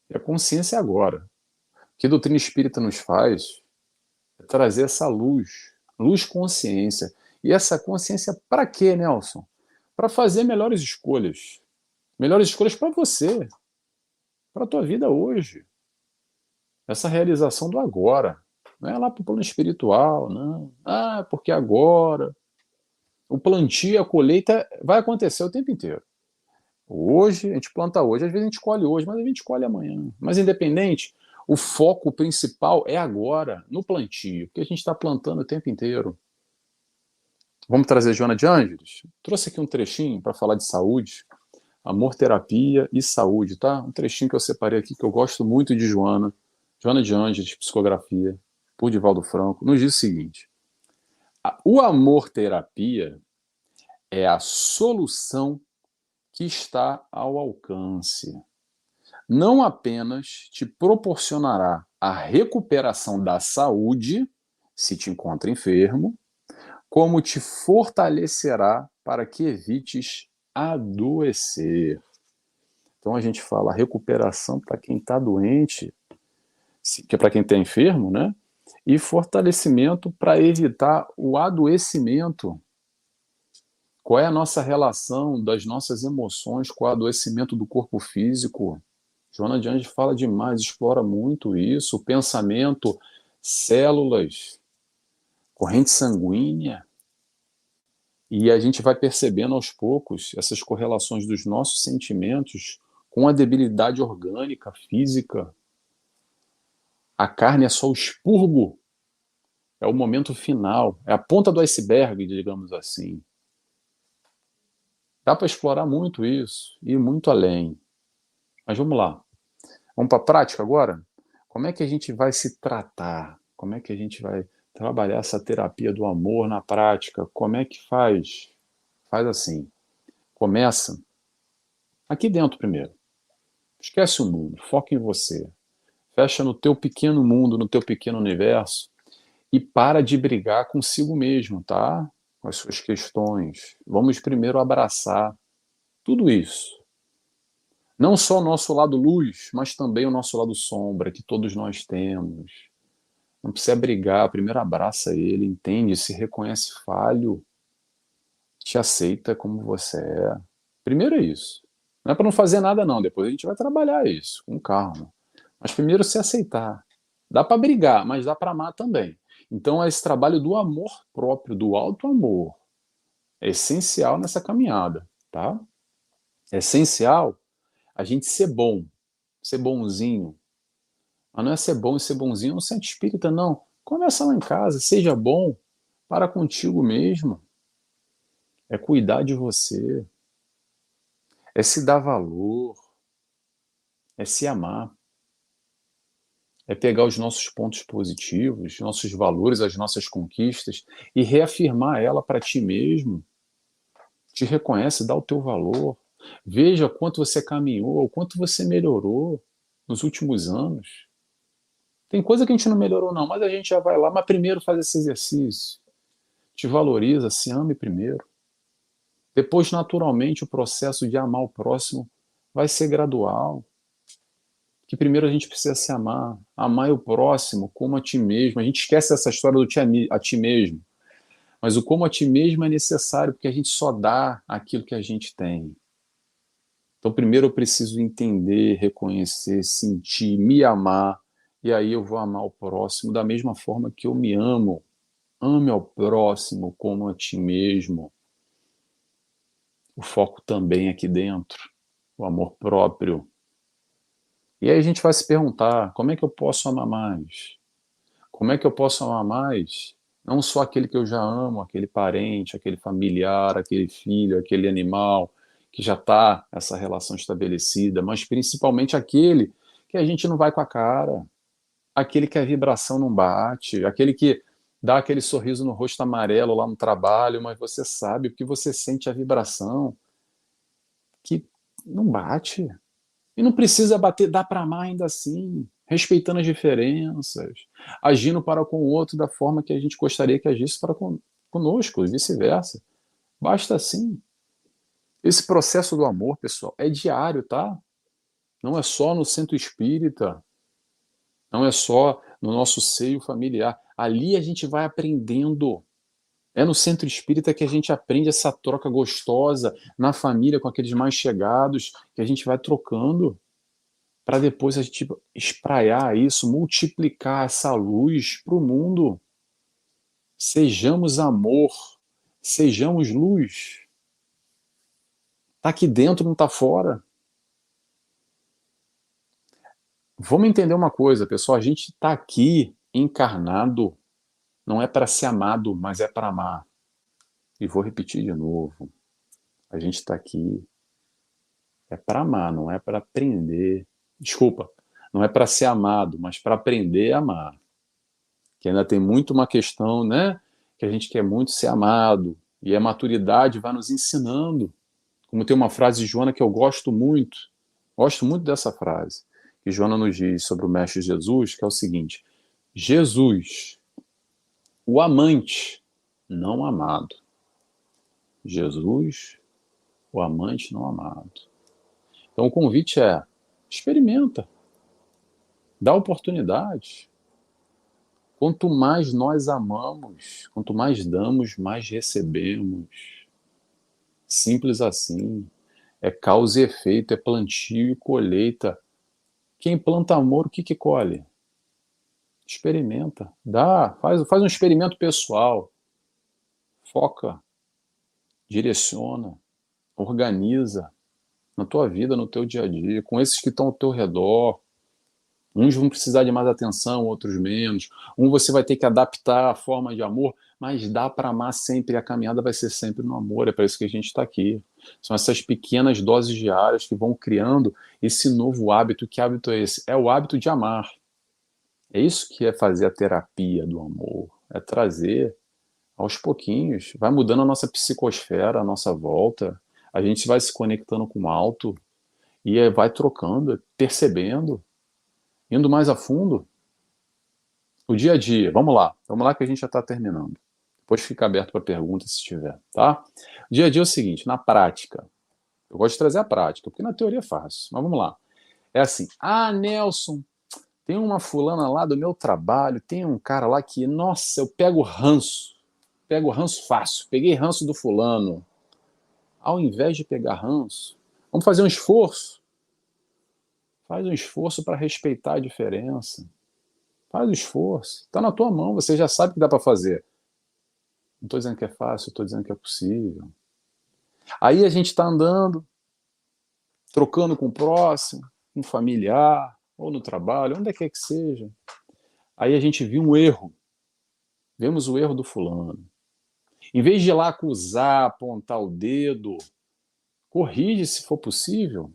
E a consciência é agora. O que a doutrina espírita nos faz é trazer essa luz, luz consciência. E essa consciência para quê, Nelson? Para fazer melhores escolhas. Melhores escolhas para você, para a tua vida hoje. Essa realização do agora. Não é lá para o plano espiritual, não. Ah, porque agora. O plantio e a colheita vai acontecer o tempo inteiro. Hoje, a gente planta hoje, às vezes a gente colhe hoje, mas a gente colhe amanhã. Mas independente, o foco principal é agora, no plantio, porque a gente está plantando o tempo inteiro. Vamos trazer Joana de Ângeles? Trouxe aqui um trechinho para falar de saúde, amor, terapia e saúde, tá? Um trechinho que eu separei aqui que eu gosto muito de Joana. Joana de Ângeles, psicografia, por Divaldo Franco, nos diz o seguinte: o amor-terapia é a solução que está ao alcance. Não apenas te proporcionará a recuperação da saúde, se te encontra enfermo, como te fortalecerá para que evites adoecer. Então a gente fala recuperação para quem está doente, que é para quem está enfermo, né? E fortalecimento para evitar o adoecimento. Qual é a nossa relação das nossas emoções com o adoecimento do corpo físico? Joana de Anjos fala demais, explora muito isso, o pensamento, células, corrente sanguínea. E a gente vai percebendo aos poucos essas correlações dos nossos sentimentos com a debilidade orgânica, física. A carne é só o expurgo, é o momento final, é a ponta do iceberg, digamos assim. Dá para explorar muito isso, e ir muito além. Mas vamos lá. Vamos para a prática agora? Como é que a gente vai se tratar? Como é que a gente vai trabalhar essa terapia do amor na prática? Como é que faz? Faz assim. Começa aqui dentro primeiro. Esquece o mundo, foca em você. Fecha no teu pequeno mundo, no teu pequeno universo e para de brigar consigo mesmo, tá? Com as suas questões. Vamos primeiro abraçar tudo isso. Não só o nosso lado luz, mas também o nosso lado sombra, que todos nós temos. Não precisa brigar, primeiro abraça ele, entende, se reconhece falho, te aceita como você é. Primeiro é isso. Não é para não fazer nada, não. Depois a gente vai trabalhar isso, com calma. Mas primeiro se aceitar. Dá para brigar, mas dá para amar também. Então é esse trabalho do amor próprio, do auto-amor. É essencial nessa caminhada, tá? É essencial a gente ser bom, ser bonzinho. Mas não é ser bom e ser bonzinho no centro espírita, não. Começa lá em casa, seja bom para contigo mesmo. É cuidar de você. É se dar valor. É se amar. É pegar os nossos pontos positivos, nossos valores, as nossas conquistas e reafirmar ela para ti mesmo. te reconhece, dá o teu valor. Veja o quanto você caminhou, o quanto você melhorou nos últimos anos. Tem coisa que a gente não melhorou, não, mas a gente já vai lá. Mas primeiro faz esse exercício. Te valoriza, se ame primeiro. Depois, naturalmente, o processo de amar o próximo vai ser gradual. Que primeiro a gente precisa se amar. Amar o próximo como a ti mesmo. A gente esquece essa história do a ti mesmo. Mas o como a ti mesmo é necessário, porque a gente só dá aquilo que a gente tem. Então, primeiro eu preciso entender, reconhecer, sentir, me amar, e aí eu vou amar o próximo da mesma forma que eu me amo. Ame ao próximo como a ti mesmo. O foco também aqui dentro, o amor próprio. E aí a gente vai se perguntar, como é que eu posso amar mais? Como é que eu posso amar mais? Não só aquele que eu já amo, aquele parente, aquele familiar, aquele filho, aquele animal, que já está essa relação estabelecida, mas principalmente aquele que a gente não vai com a cara, aquele que a vibração não bate, aquele que dá aquele sorriso no rosto amarelo lá no trabalho, mas você sabe porque você sente a vibração que não bate. E não precisa bater, dá para amar ainda assim, respeitando as diferenças, agindo para com o outro da forma que a gente gostaria que agisse para conosco e vice-versa. Basta assim. Esse processo do amor, pessoal, é diário, tá? Não é só no centro espírita, não é só no nosso seio familiar. Ali a gente vai aprendendo. É no centro espírita que a gente aprende essa troca gostosa, na família, com aqueles mais chegados, que a gente vai trocando, para depois a gente espraiar isso, multiplicar essa luz para o mundo. Sejamos amor, sejamos luz. Está aqui dentro, não está fora. Vamos entender uma coisa, pessoal. A gente está aqui encarnado, não é para ser amado, mas é para amar. E vou repetir de novo. A gente está aqui é para amar, não é para aprender. Desculpa, não é para ser amado, mas para aprender a amar. Que ainda tem muito uma questão, né? Que a gente quer muito ser amado. E a maturidade vai nos ensinando. Como tem uma frase de Joana que eu gosto muito dessa frase, que Joana nos diz sobre o Mestre Jesus, que é o seguinte: Jesus, o amante não amado. Jesus, o amante não amado. Então o convite é: experimenta, dá oportunidade. Quanto mais nós amamos, quanto mais damos, mais recebemos. Simples assim. É causa e efeito, é plantio e colheita. Quem planta amor, o que que colhe? Experimenta, dá, faz um experimento pessoal. Foca, direciona, organiza na tua vida, no teu dia a dia, com esses que estão ao teu redor. Uns vão precisar de mais atenção, outros menos. Um você vai ter que adaptar a forma de amor, mas dá para amar sempre. A caminhada vai ser sempre no amor. É para isso que a gente está aqui. São essas pequenas doses diárias que vão criando esse novo hábito. Que hábito é esse? É o hábito de amar. É isso que é fazer a terapia do amor. É trazer aos pouquinhos. Vai mudando a nossa psicosfera, a nossa volta. A gente vai se conectando com o alto e vai trocando, percebendo, indo mais a fundo. O dia a dia, vamos lá que a gente já está terminando. Depois fica aberto para perguntas se tiver, tá? O dia a dia é o seguinte, na prática, eu gosto de trazer a prática, porque na teoria é fácil, mas vamos lá. É assim, Nelson, tem uma fulana lá do meu trabalho, tem um cara lá que, nossa, eu pego ranço fácil, peguei ranço do fulano. Ao invés de pegar ranço, vamos fazer um esforço. Faz um esforço para respeitar a diferença. Faz o esforço. Está na tua mão, você já sabe que dá para fazer. Não estou dizendo que é fácil, estou dizendo que é possível. Aí a gente está andando, trocando com o próximo, com um familiar, ou no trabalho, onde quer que seja. Aí a gente viu um erro. Vemos o erro do fulano. Em vez de ir lá acusar, apontar o dedo, corrige se for possível.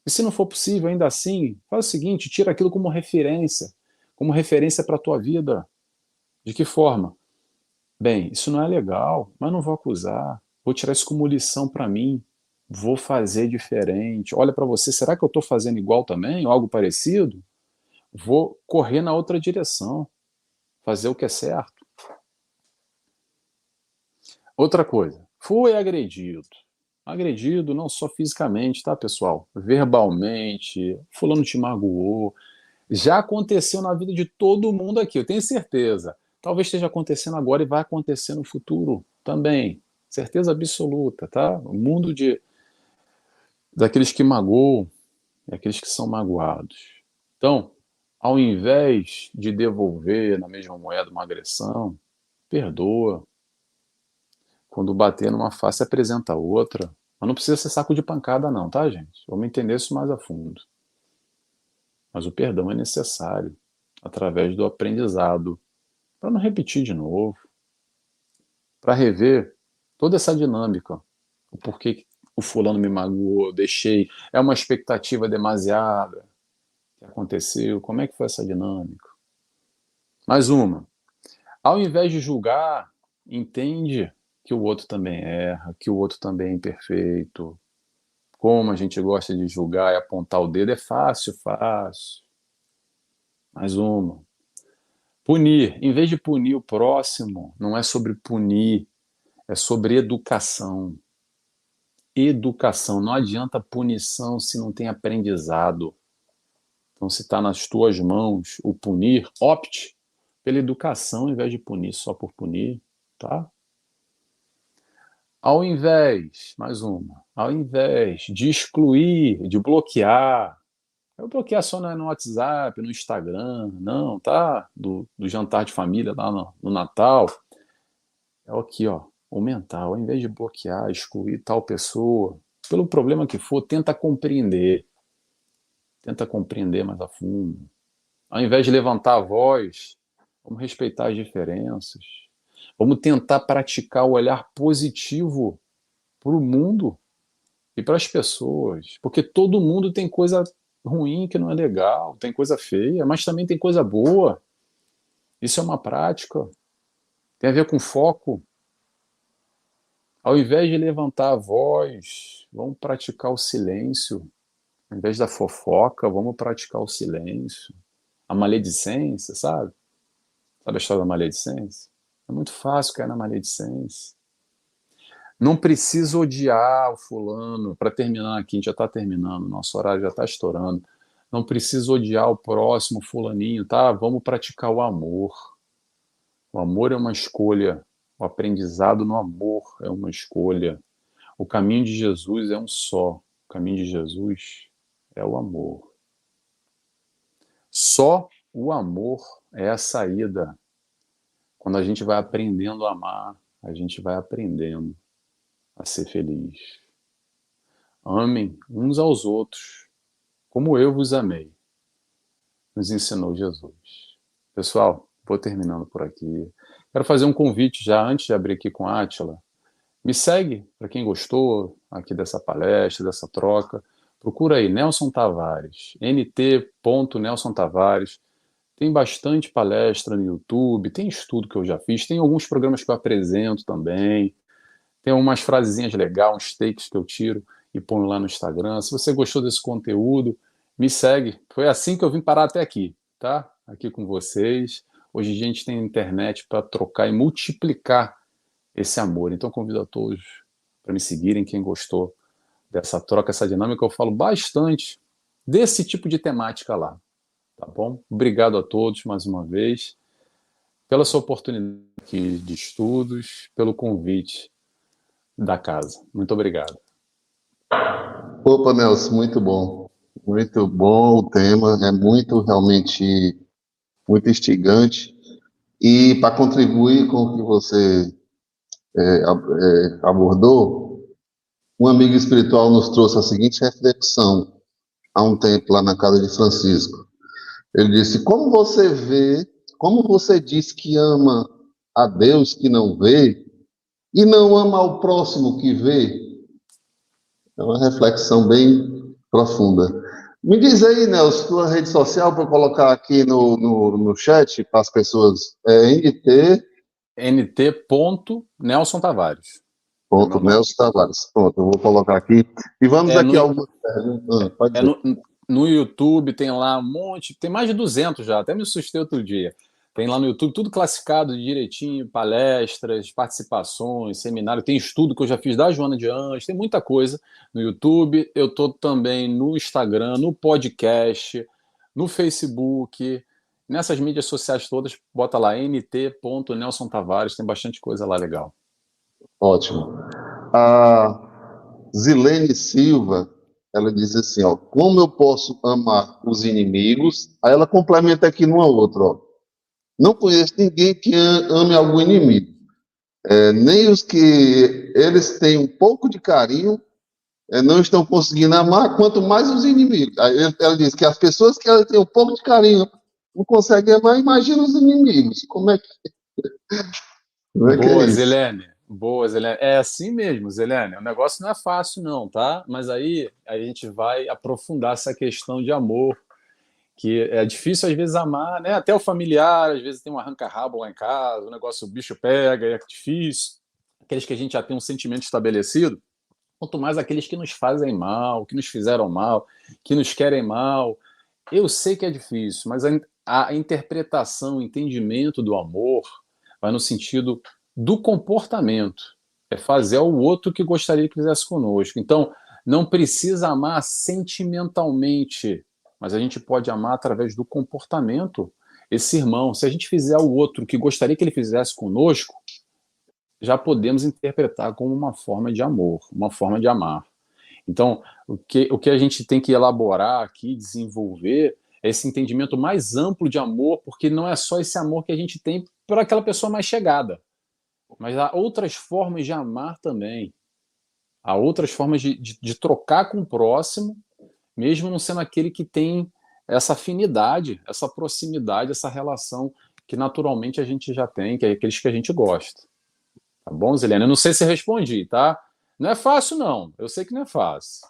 E se não for possível, ainda assim, faz o seguinte, tira aquilo como referência para a tua vida. De que forma? Bem, isso não é legal, mas não vou acusar. Vou tirar isso como lição para mim. Vou fazer diferente. Olha para você, será que eu estou fazendo igual também? Ou algo parecido? Vou correr na outra direção. Fazer o que é certo. Outra coisa. Fui agredido. Agredido não só fisicamente, tá, pessoal? Verbalmente. Fulano te magoou. Já aconteceu na vida de todo mundo aqui, eu tenho certeza. Talvez esteja acontecendo agora e vai acontecer no futuro também. Certeza absoluta, tá? O mundo daqueles que magoam e aqueles que são magoados. Então, ao invés de devolver na mesma moeda uma agressão, perdoa. Quando bater numa face, apresenta outra. Mas não precisa ser saco de pancada não, tá, gente? Vamos entender isso mais a fundo. Mas o perdão é necessário, através do aprendizado, para não repetir de novo, para rever toda essa dinâmica. O porquê que o fulano me magoou, eu deixei, é uma expectativa demasiada que aconteceu, como é que foi essa dinâmica? Mais uma, ao invés de julgar, entende que o outro também erra, que o outro também é imperfeito. Como a gente gosta de julgar e apontar o dedo, é fácil, fácil. Mais uma. Punir. Em vez de punir o próximo, não é sobre punir, é sobre educação. Educação. Não adianta punição se não tem aprendizado. Então, se está nas tuas mãos o punir, opte pela educação ao invés de punir só por punir, tá? Ao invés, mais uma, ao invés de excluir, de bloquear, eu bloquear só no WhatsApp, no Instagram, não, tá? Do jantar de família lá no Natal. É aqui, ó, aumentar. Ao invés de bloquear, excluir tal pessoa, pelo problema que for, tenta compreender. Tenta compreender mais a fundo. Ao invés de levantar a voz, vamos respeitar as diferenças. Vamos tentar praticar o olhar positivo para o mundo e para as pessoas. Porque todo mundo tem coisa ruim que não é legal, tem coisa feia, mas também tem coisa boa. Isso é uma prática. Tem a ver com foco. Ao invés de levantar a voz, vamos praticar o silêncio. Ao invés da fofoca, vamos praticar o silêncio. A maledicência, sabe? Sabe a história da maledicência? É muito fácil cair na maledicência. Não precisa odiar o fulano. Para terminar aqui, a gente já está terminando, nosso horário já está estourando. Não precisa odiar o próximo fulaninho, tá? Vamos praticar o amor. O amor é uma escolha. O aprendizado no amor é uma escolha. O caminho de Jesus é um só. O caminho de Jesus é o amor. Só o amor é a saída. Quando a gente vai aprendendo a amar, a gente vai aprendendo a ser feliz. Amem uns aos outros, como eu vos amei, nos ensinou Jesus. Pessoal, vou terminando por aqui. Quero fazer um convite já, antes de abrir aqui com a Átila. Me segue, para quem gostou aqui dessa palestra, dessa troca. Procura aí, Nelson Tavares, nt.Nelson Tavares. Tem bastante palestra no YouTube, tem estudo que eu já fiz, tem alguns programas que eu apresento também, tem umas frasezinhas legais, uns takes que eu tiro e ponho lá no Instagram. Se você gostou desse conteúdo, me segue. Foi assim que eu vim parar até aqui, tá? Aqui com vocês. Hoje a gente tem internet para trocar e multiplicar esse amor. Então convido a todos para me seguirem, quem gostou dessa troca, essa dinâmica. Eu falo bastante desse tipo de temática lá. Tá bom? Obrigado a todos mais uma vez pela sua oportunidade aqui de estudos, pelo convite da casa. Muito obrigado. Opa, Nelson, muito bom. Muito bom o tema, é muito, realmente, muito instigante. E para contribuir com o que você abordou, um amigo espiritual nos trouxe a seguinte reflexão há um tempo lá na casa de Francisco. Ele disse: como você diz que ama a Deus que não vê e não ama ao próximo que vê? É uma reflexão bem profunda. Me diz aí, Nelson, tua rede social para eu colocar aqui no chat para as pessoas. É NT. nt.Nelson Tavares. É Ponto meu nome. Nelson Tavares. Pronto, eu vou colocar aqui. E vamos É aqui a no, algumas perguntas. Pode é dizer. no YouTube, tem lá um monte, tem mais de 200 já, até me assustei outro dia. Tem lá no YouTube tudo classificado direitinho, palestras, participações, seminário, tem estudo que eu já fiz da Joana de Anjos, tem muita coisa no YouTube. Eu estou também no Instagram, no podcast, no Facebook, nessas mídias sociais todas, bota lá nt.Nelson Tavares, tem bastante coisa lá legal. Ótimo. A Zilene Silva, ela diz assim, ó, como eu posso amar os inimigos? Aí ela complementa aqui numa outra, ó. Não conheço ninguém que ame algum inimigo. Nem os que eles têm um pouco de carinho não estão conseguindo amar, quanto mais os inimigos. Aí ela diz que as pessoas que ela tem um pouco de carinho não conseguem amar, imagina os inimigos. Como é que é Boa, isso? Zelene. Boa, Zelene. É assim mesmo, Zelene. O negócio não é fácil, não, tá? Mas aí a gente vai aprofundar essa questão de amor, que é difícil às vezes amar, né? Até o familiar, às vezes tem um arranca-rabo lá em casa, o negócio, o bicho pega, é difícil. Aqueles que a gente já tem um sentimento estabelecido, quanto mais aqueles que nos fazem mal, que nos fizeram mal, que nos querem mal. Eu sei que é difícil, mas a interpretação, o entendimento do amor vai no sentido do comportamento. É fazer ao outro o que gostaria que fizesse conosco. Então, não precisa amar sentimentalmente, mas a gente pode amar através do comportamento esse irmão. Se a gente fizer ao outro o que gostaria que ele fizesse conosco, já podemos interpretar como uma forma de amor, uma forma de amar. Então, o que a gente tem que elaborar aqui, desenvolver, é esse entendimento mais amplo de amor, porque não é só esse amor que a gente tem por aquela pessoa mais chegada, mas há outras formas de amar também. Há outras formas de trocar com o próximo, mesmo não sendo aquele que tem essa afinidade, essa proximidade, essa relação que naturalmente a gente já tem, que é aqueles que a gente gosta. Tá bom, Zilene? Eu não sei se respondi, tá? Não é fácil, não. Eu sei que não é fácil.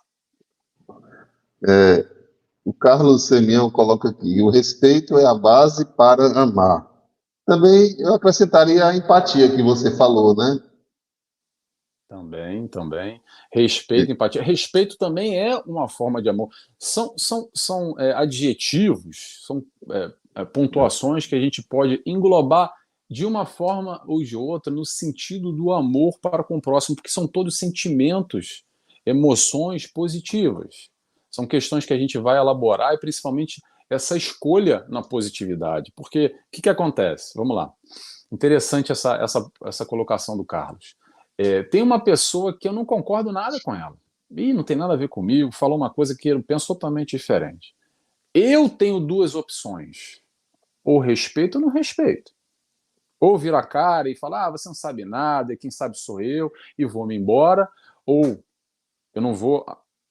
O Carlos Semião coloca aqui, o respeito é a base para amar. Também eu acrescentaria a empatia que você falou, né? Também, também. Respeito, empatia. Respeito também é uma forma de amor. São adjetivos, são pontuações que a gente pode englobar de uma forma ou de outra no sentido do amor para com o próximo, porque são todos sentimentos, emoções positivas. São questões que a gente vai elaborar e principalmente essa escolha na positividade. Porque o que acontece? Vamos lá. Interessante essa colocação do Carlos. Tem uma pessoa que eu não concordo nada com ela. E não tem nada a ver comigo, falou uma coisa que eu penso totalmente diferente. Eu tenho duas opções. Ou respeito ou não respeito. Ou viro a cara e falo, você não sabe nada, quem sabe sou eu, e vou-me embora. Ou eu não vou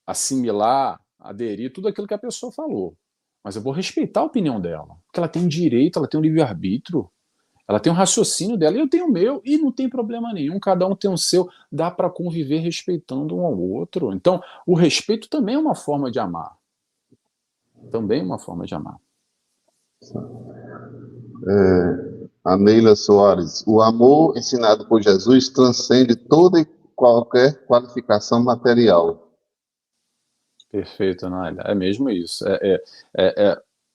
assimilar, aderir tudo aquilo que a pessoa falou. Mas eu vou respeitar a opinião dela. Porque ela tem direito, ela tem um livre-arbítrio. Ela tem um raciocínio dela e eu tenho o meu, e não tem problema nenhum, cada um tem o seu, dá para conviver respeitando um ao outro. Então, o respeito também é uma forma de amar. Também é uma forma de amar. A Neila Soares, o amor ensinado por Jesus transcende toda e qualquer qualificação material. Perfeito, Nália. É mesmo isso. É,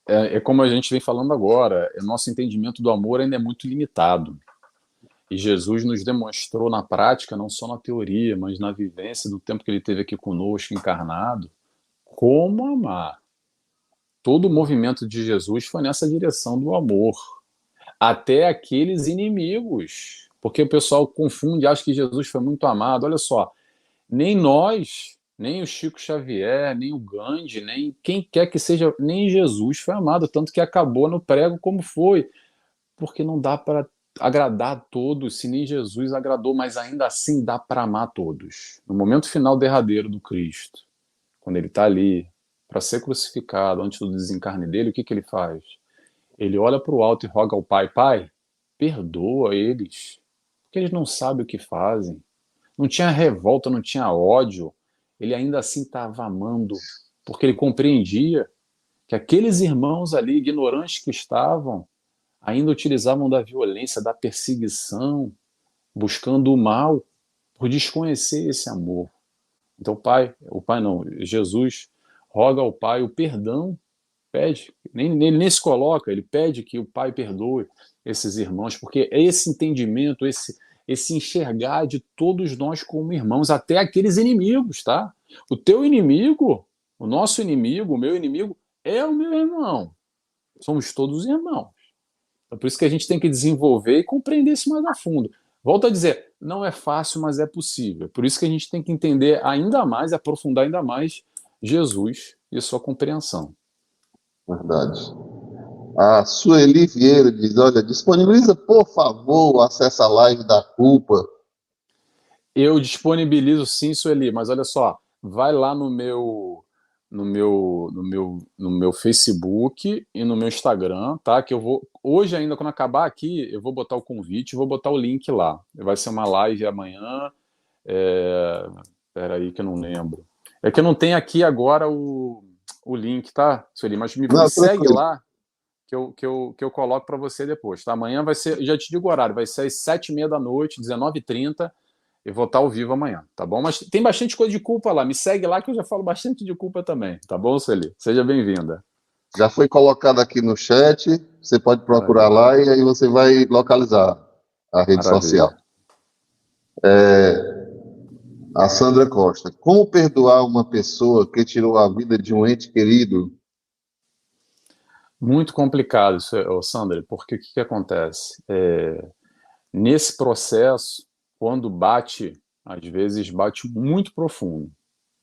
é como a gente vem falando agora, o nosso entendimento do amor ainda é muito limitado. E Jesus nos demonstrou na prática, não só na teoria, mas na vivência do tempo que ele teve aqui conosco, encarnado, como amar. Todo o movimento de Jesus foi nessa direção do amor. Até aqueles inimigos. Porque o pessoal confunde, acha que Jesus foi muito amado. Olha só, nem nós, nem o Chico Xavier, nem o Gandhi, nem quem quer que seja, nem Jesus foi amado, tanto que acabou no prego como foi. Porque não dá para agradar a todos, se nem Jesus agradou, mas ainda assim dá para amar todos. No momento final derradeiro do Cristo, quando ele está ali para ser crucificado, antes do desencarne dele, o que ele faz? Ele olha para o alto e roga ao Pai, Pai, perdoa eles, porque eles não sabem o que fazem. Não tinha revolta, não tinha ódio, ele ainda assim estava amando, porque ele compreendia que aqueles irmãos ali, ignorantes que estavam, ainda utilizavam da violência, da perseguição, buscando o mal, por desconhecer esse amor. Então o pai não, Jesus roga ao pai o perdão, pede, ele nem se coloca, ele pede que o pai perdoe esses irmãos, porque é esse entendimento, esse enxergar de todos nós como irmãos, até aqueles inimigos, tá? O teu inimigo, o nosso inimigo, o meu inimigo, é o meu irmão. Somos todos irmãos. É por isso que a gente tem que desenvolver e compreender isso mais a fundo. Volto a dizer, não é fácil, mas é possível. Por isso que a gente tem que entender ainda mais, aprofundar ainda mais Jesus e sua compreensão. Verdade. A Sueli Vieira diz: olha, disponibiliza, por favor, o acesso à live da culpa. Eu disponibilizo sim, Sueli, mas olha só, vai lá no meu Facebook e no meu Instagram, tá? Que eu vou hoje ainda quando acabar aqui, eu vou botar o convite, vou botar o link lá. Vai ser uma live amanhã. É... Peraí que eu não lembro. É que eu não tenho aqui agora o link, tá, Sueli? Mas me Não, segue tranquilo. lá que eu coloco para você depois, tá? Amanhã vai ser, já te digo o horário, vai ser às 7h30 da noite, 19h30. Eu vou estar ao vivo amanhã, tá bom? Mas tem bastante coisa de culpa lá. Me segue lá que eu já falo bastante de culpa também, tá bom, Sueli? Seja bem-vinda. Já foi colocado aqui no chat. Você pode procurar Maravilha, lá e aí você vai localizar a rede social. maravilha. A Sandra Costa: como perdoar uma pessoa que tirou a vida de um ente querido? Muito complicado isso, Sandra, porque o que acontece? Nesse processo, quando bate, às vezes bate muito profundo.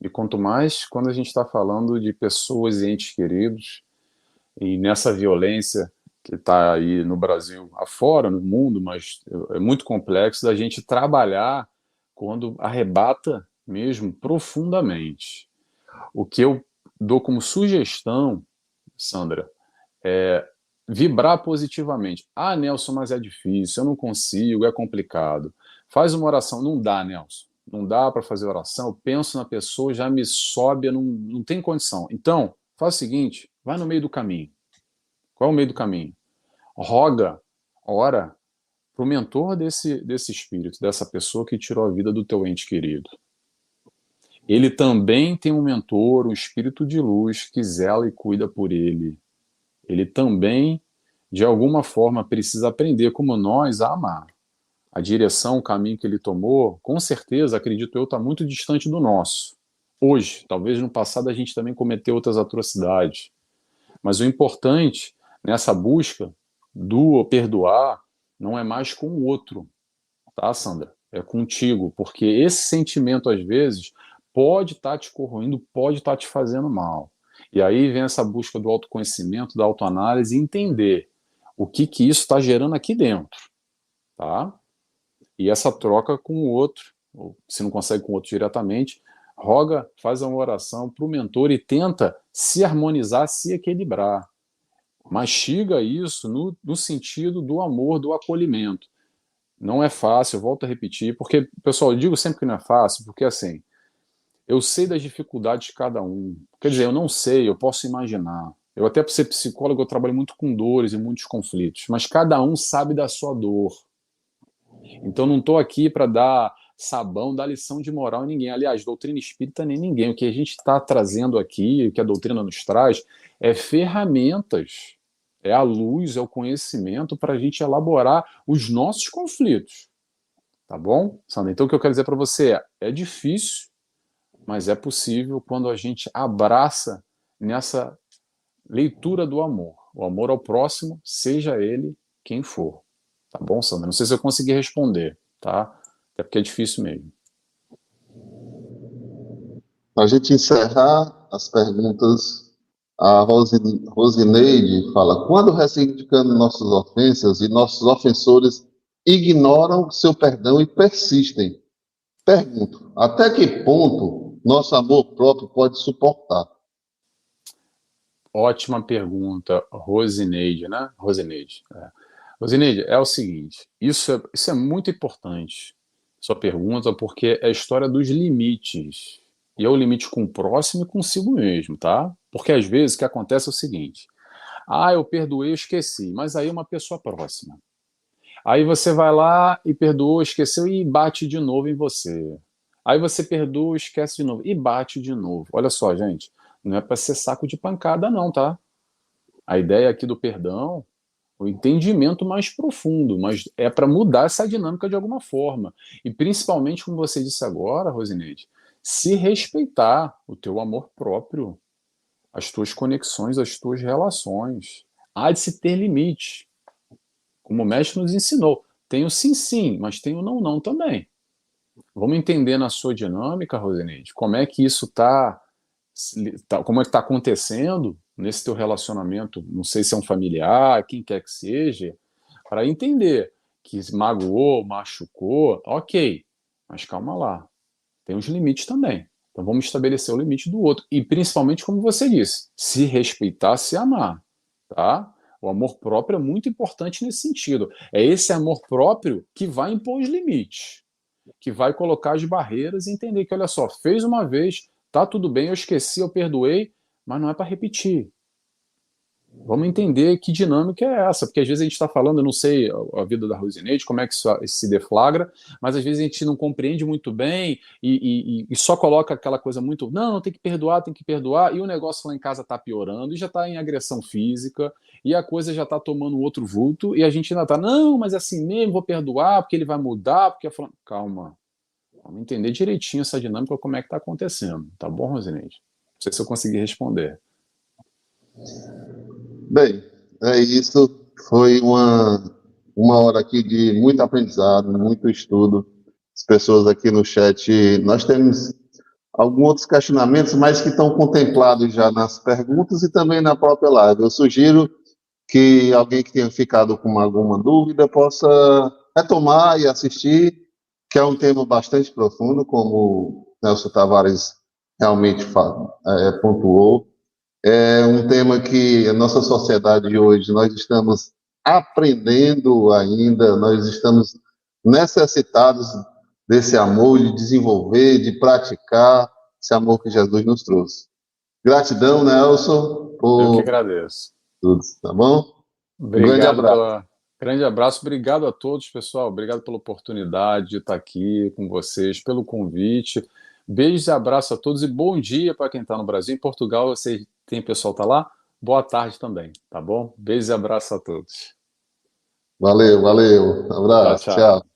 E quanto mais quando a gente está falando de pessoas e entes queridos, e nessa violência que está aí no Brasil afora, no mundo, mas é muito complexo da gente trabalhar quando arrebata mesmo profundamente. O que eu dou como sugestão, Sandra, é vibrar positivamente. Ah, Nelson, mas é difícil, eu não consigo, é complicado. Faz uma oração. Não dá, Nelson. Não dá para fazer oração. Eu penso na pessoa, já me sobe, eu não tem condição. Então, faz o seguinte, vai no meio do caminho. Qual é o meio do caminho? Roga, ora para o mentor desse espírito, dessa pessoa que tirou a vida do teu ente querido. Ele também tem um mentor, um espírito de luz que zela e cuida por ele. Ele também, de alguma forma, precisa aprender, como nós, a amar. A direção, o caminho que ele tomou, com certeza, acredito eu, está muito distante do nosso. Hoje, talvez no passado a gente também cometeu outras atrocidades. Mas o importante nessa busca do perdoar não é mais com o outro, tá, Sandra? É contigo, porque esse sentimento, às vezes, pode estar te corroendo, pode estar te fazendo mal. E aí vem essa busca do autoconhecimento, da autoanálise, e entender o que isso está gerando aqui dentro, tá? E essa troca com o outro, ou se não consegue com o outro diretamente, roga, faz uma oração para o mentor e tenta se harmonizar, se equilibrar. Mastiga isso no sentido do amor, do acolhimento. Não é fácil, eu volto a repetir, porque, pessoal, eu digo sempre que não é fácil, porque assim, eu sei das dificuldades de cada um. Quer dizer, eu não sei, eu posso imaginar. Eu até por ser psicólogo, eu trabalho muito com dores e muitos conflitos, mas cada um sabe da sua dor. Então não estou aqui para dar sabão, dar lição de moral em ninguém. Aliás, doutrina espírita nem ninguém. O que a gente está trazendo aqui, o que a doutrina nos traz, é ferramentas, é a luz, é o conhecimento para a gente elaborar os nossos conflitos. Tá bom, Sandra? Então o que eu quero dizer para você é difícil, mas é possível quando a gente abraça nessa leitura do amor. O amor ao próximo, seja ele quem for. Tá bom, Sandra? Não sei se eu consegui responder, tá? Até porque é difícil mesmo. Para a gente encerrar as perguntas, a Rosineide fala: quando ressignificando nossas ofensas e nossos ofensores ignoram seu perdão e persistem, pergunto: até que ponto nosso amor próprio pode suportar? Ótima pergunta, Rosineide, né? Rosineide. Rosineide, é o seguinte, isso é muito importante, sua pergunta, porque é a história dos limites. E é o limite com o próximo e consigo mesmo, tá? Porque às vezes o que acontece é o seguinte: ah, eu perdoei, eu esqueci, mas aí é uma pessoa próxima. Aí você vai lá e perdoou, esqueceu e bate de novo em você. Aí você perdoa, esquece de novo e bate de novo. Olha só, gente, não é para ser saco de pancada, não, tá? A ideia aqui do perdão, o entendimento mais profundo, mas é para mudar essa dinâmica de alguma forma. E principalmente, como você disse agora, Rosineide, se respeitar o teu amor próprio, as tuas conexões, as tuas relações. Há de se ter limite, como o mestre nos ensinou. Tem o sim, sim, mas tem o não, não também. Vamos entender na sua dinâmica, Rosineide, como é que isso como é que está acontecendo nesse teu relacionamento, não sei se é um familiar, quem quer que seja, para entender que magoou, machucou, ok, mas calma lá, tem os limites também. Então vamos estabelecer o limite do outro. E principalmente, como você disse, se respeitar, se amar. Tá? O amor próprio é muito importante nesse sentido. É esse amor próprio que vai impor os limites, que vai colocar as barreiras e entender que, olha só, fez uma vez, tá tudo bem, eu esqueci, eu perdoei, mas não é para repetir. Vamos entender que dinâmica é essa, porque às vezes a gente está falando, eu não sei a vida da Rosineide, como é que isso se deflagra, mas às vezes a gente não compreende muito bem e só coloca aquela coisa muito, não, tem que perdoar, e o negócio lá em casa está piorando, e já está em agressão física, e a coisa já está tomando outro vulto, e a gente ainda está, não, mas é assim mesmo, vou perdoar, porque ele vai mudar, porque... Calma, vamos entender direitinho essa dinâmica, como é que está acontecendo, tá bom, Rosineide? Não sei se eu consegui responder. Bem, é isso. Foi uma hora aqui de muito aprendizado, muito estudo. As pessoas aqui no chat, nós temos alguns outros questionamentos, mas que estão contemplados já nas perguntas e também na própria live. Eu sugiro que alguém que tenha ficado com alguma dúvida possa retomar e assistir, que é um tema bastante profundo, como o Nelson Tavares realmente pontuou. É um tema que a nossa sociedade de hoje, nós estamos aprendendo ainda, nós estamos necessitados desse amor, de desenvolver, de praticar esse amor que Jesus nos trouxe. Gratidão, Nelson, Eu que por agradeço. tudo, tá bom? Um grande Obrigado abraço. pela. Grande abraço, obrigado a todos, pessoal. Obrigado pela oportunidade de estar aqui com vocês, pelo convite. Beijos e abraços a todos e bom dia para quem está no Brasil. Em Portugal, você tem pessoal que tá lá? Boa tarde também, tá bom? Beijos e abraços a todos. Valeu, valeu. Tchau, Abraço, tchau. tchau.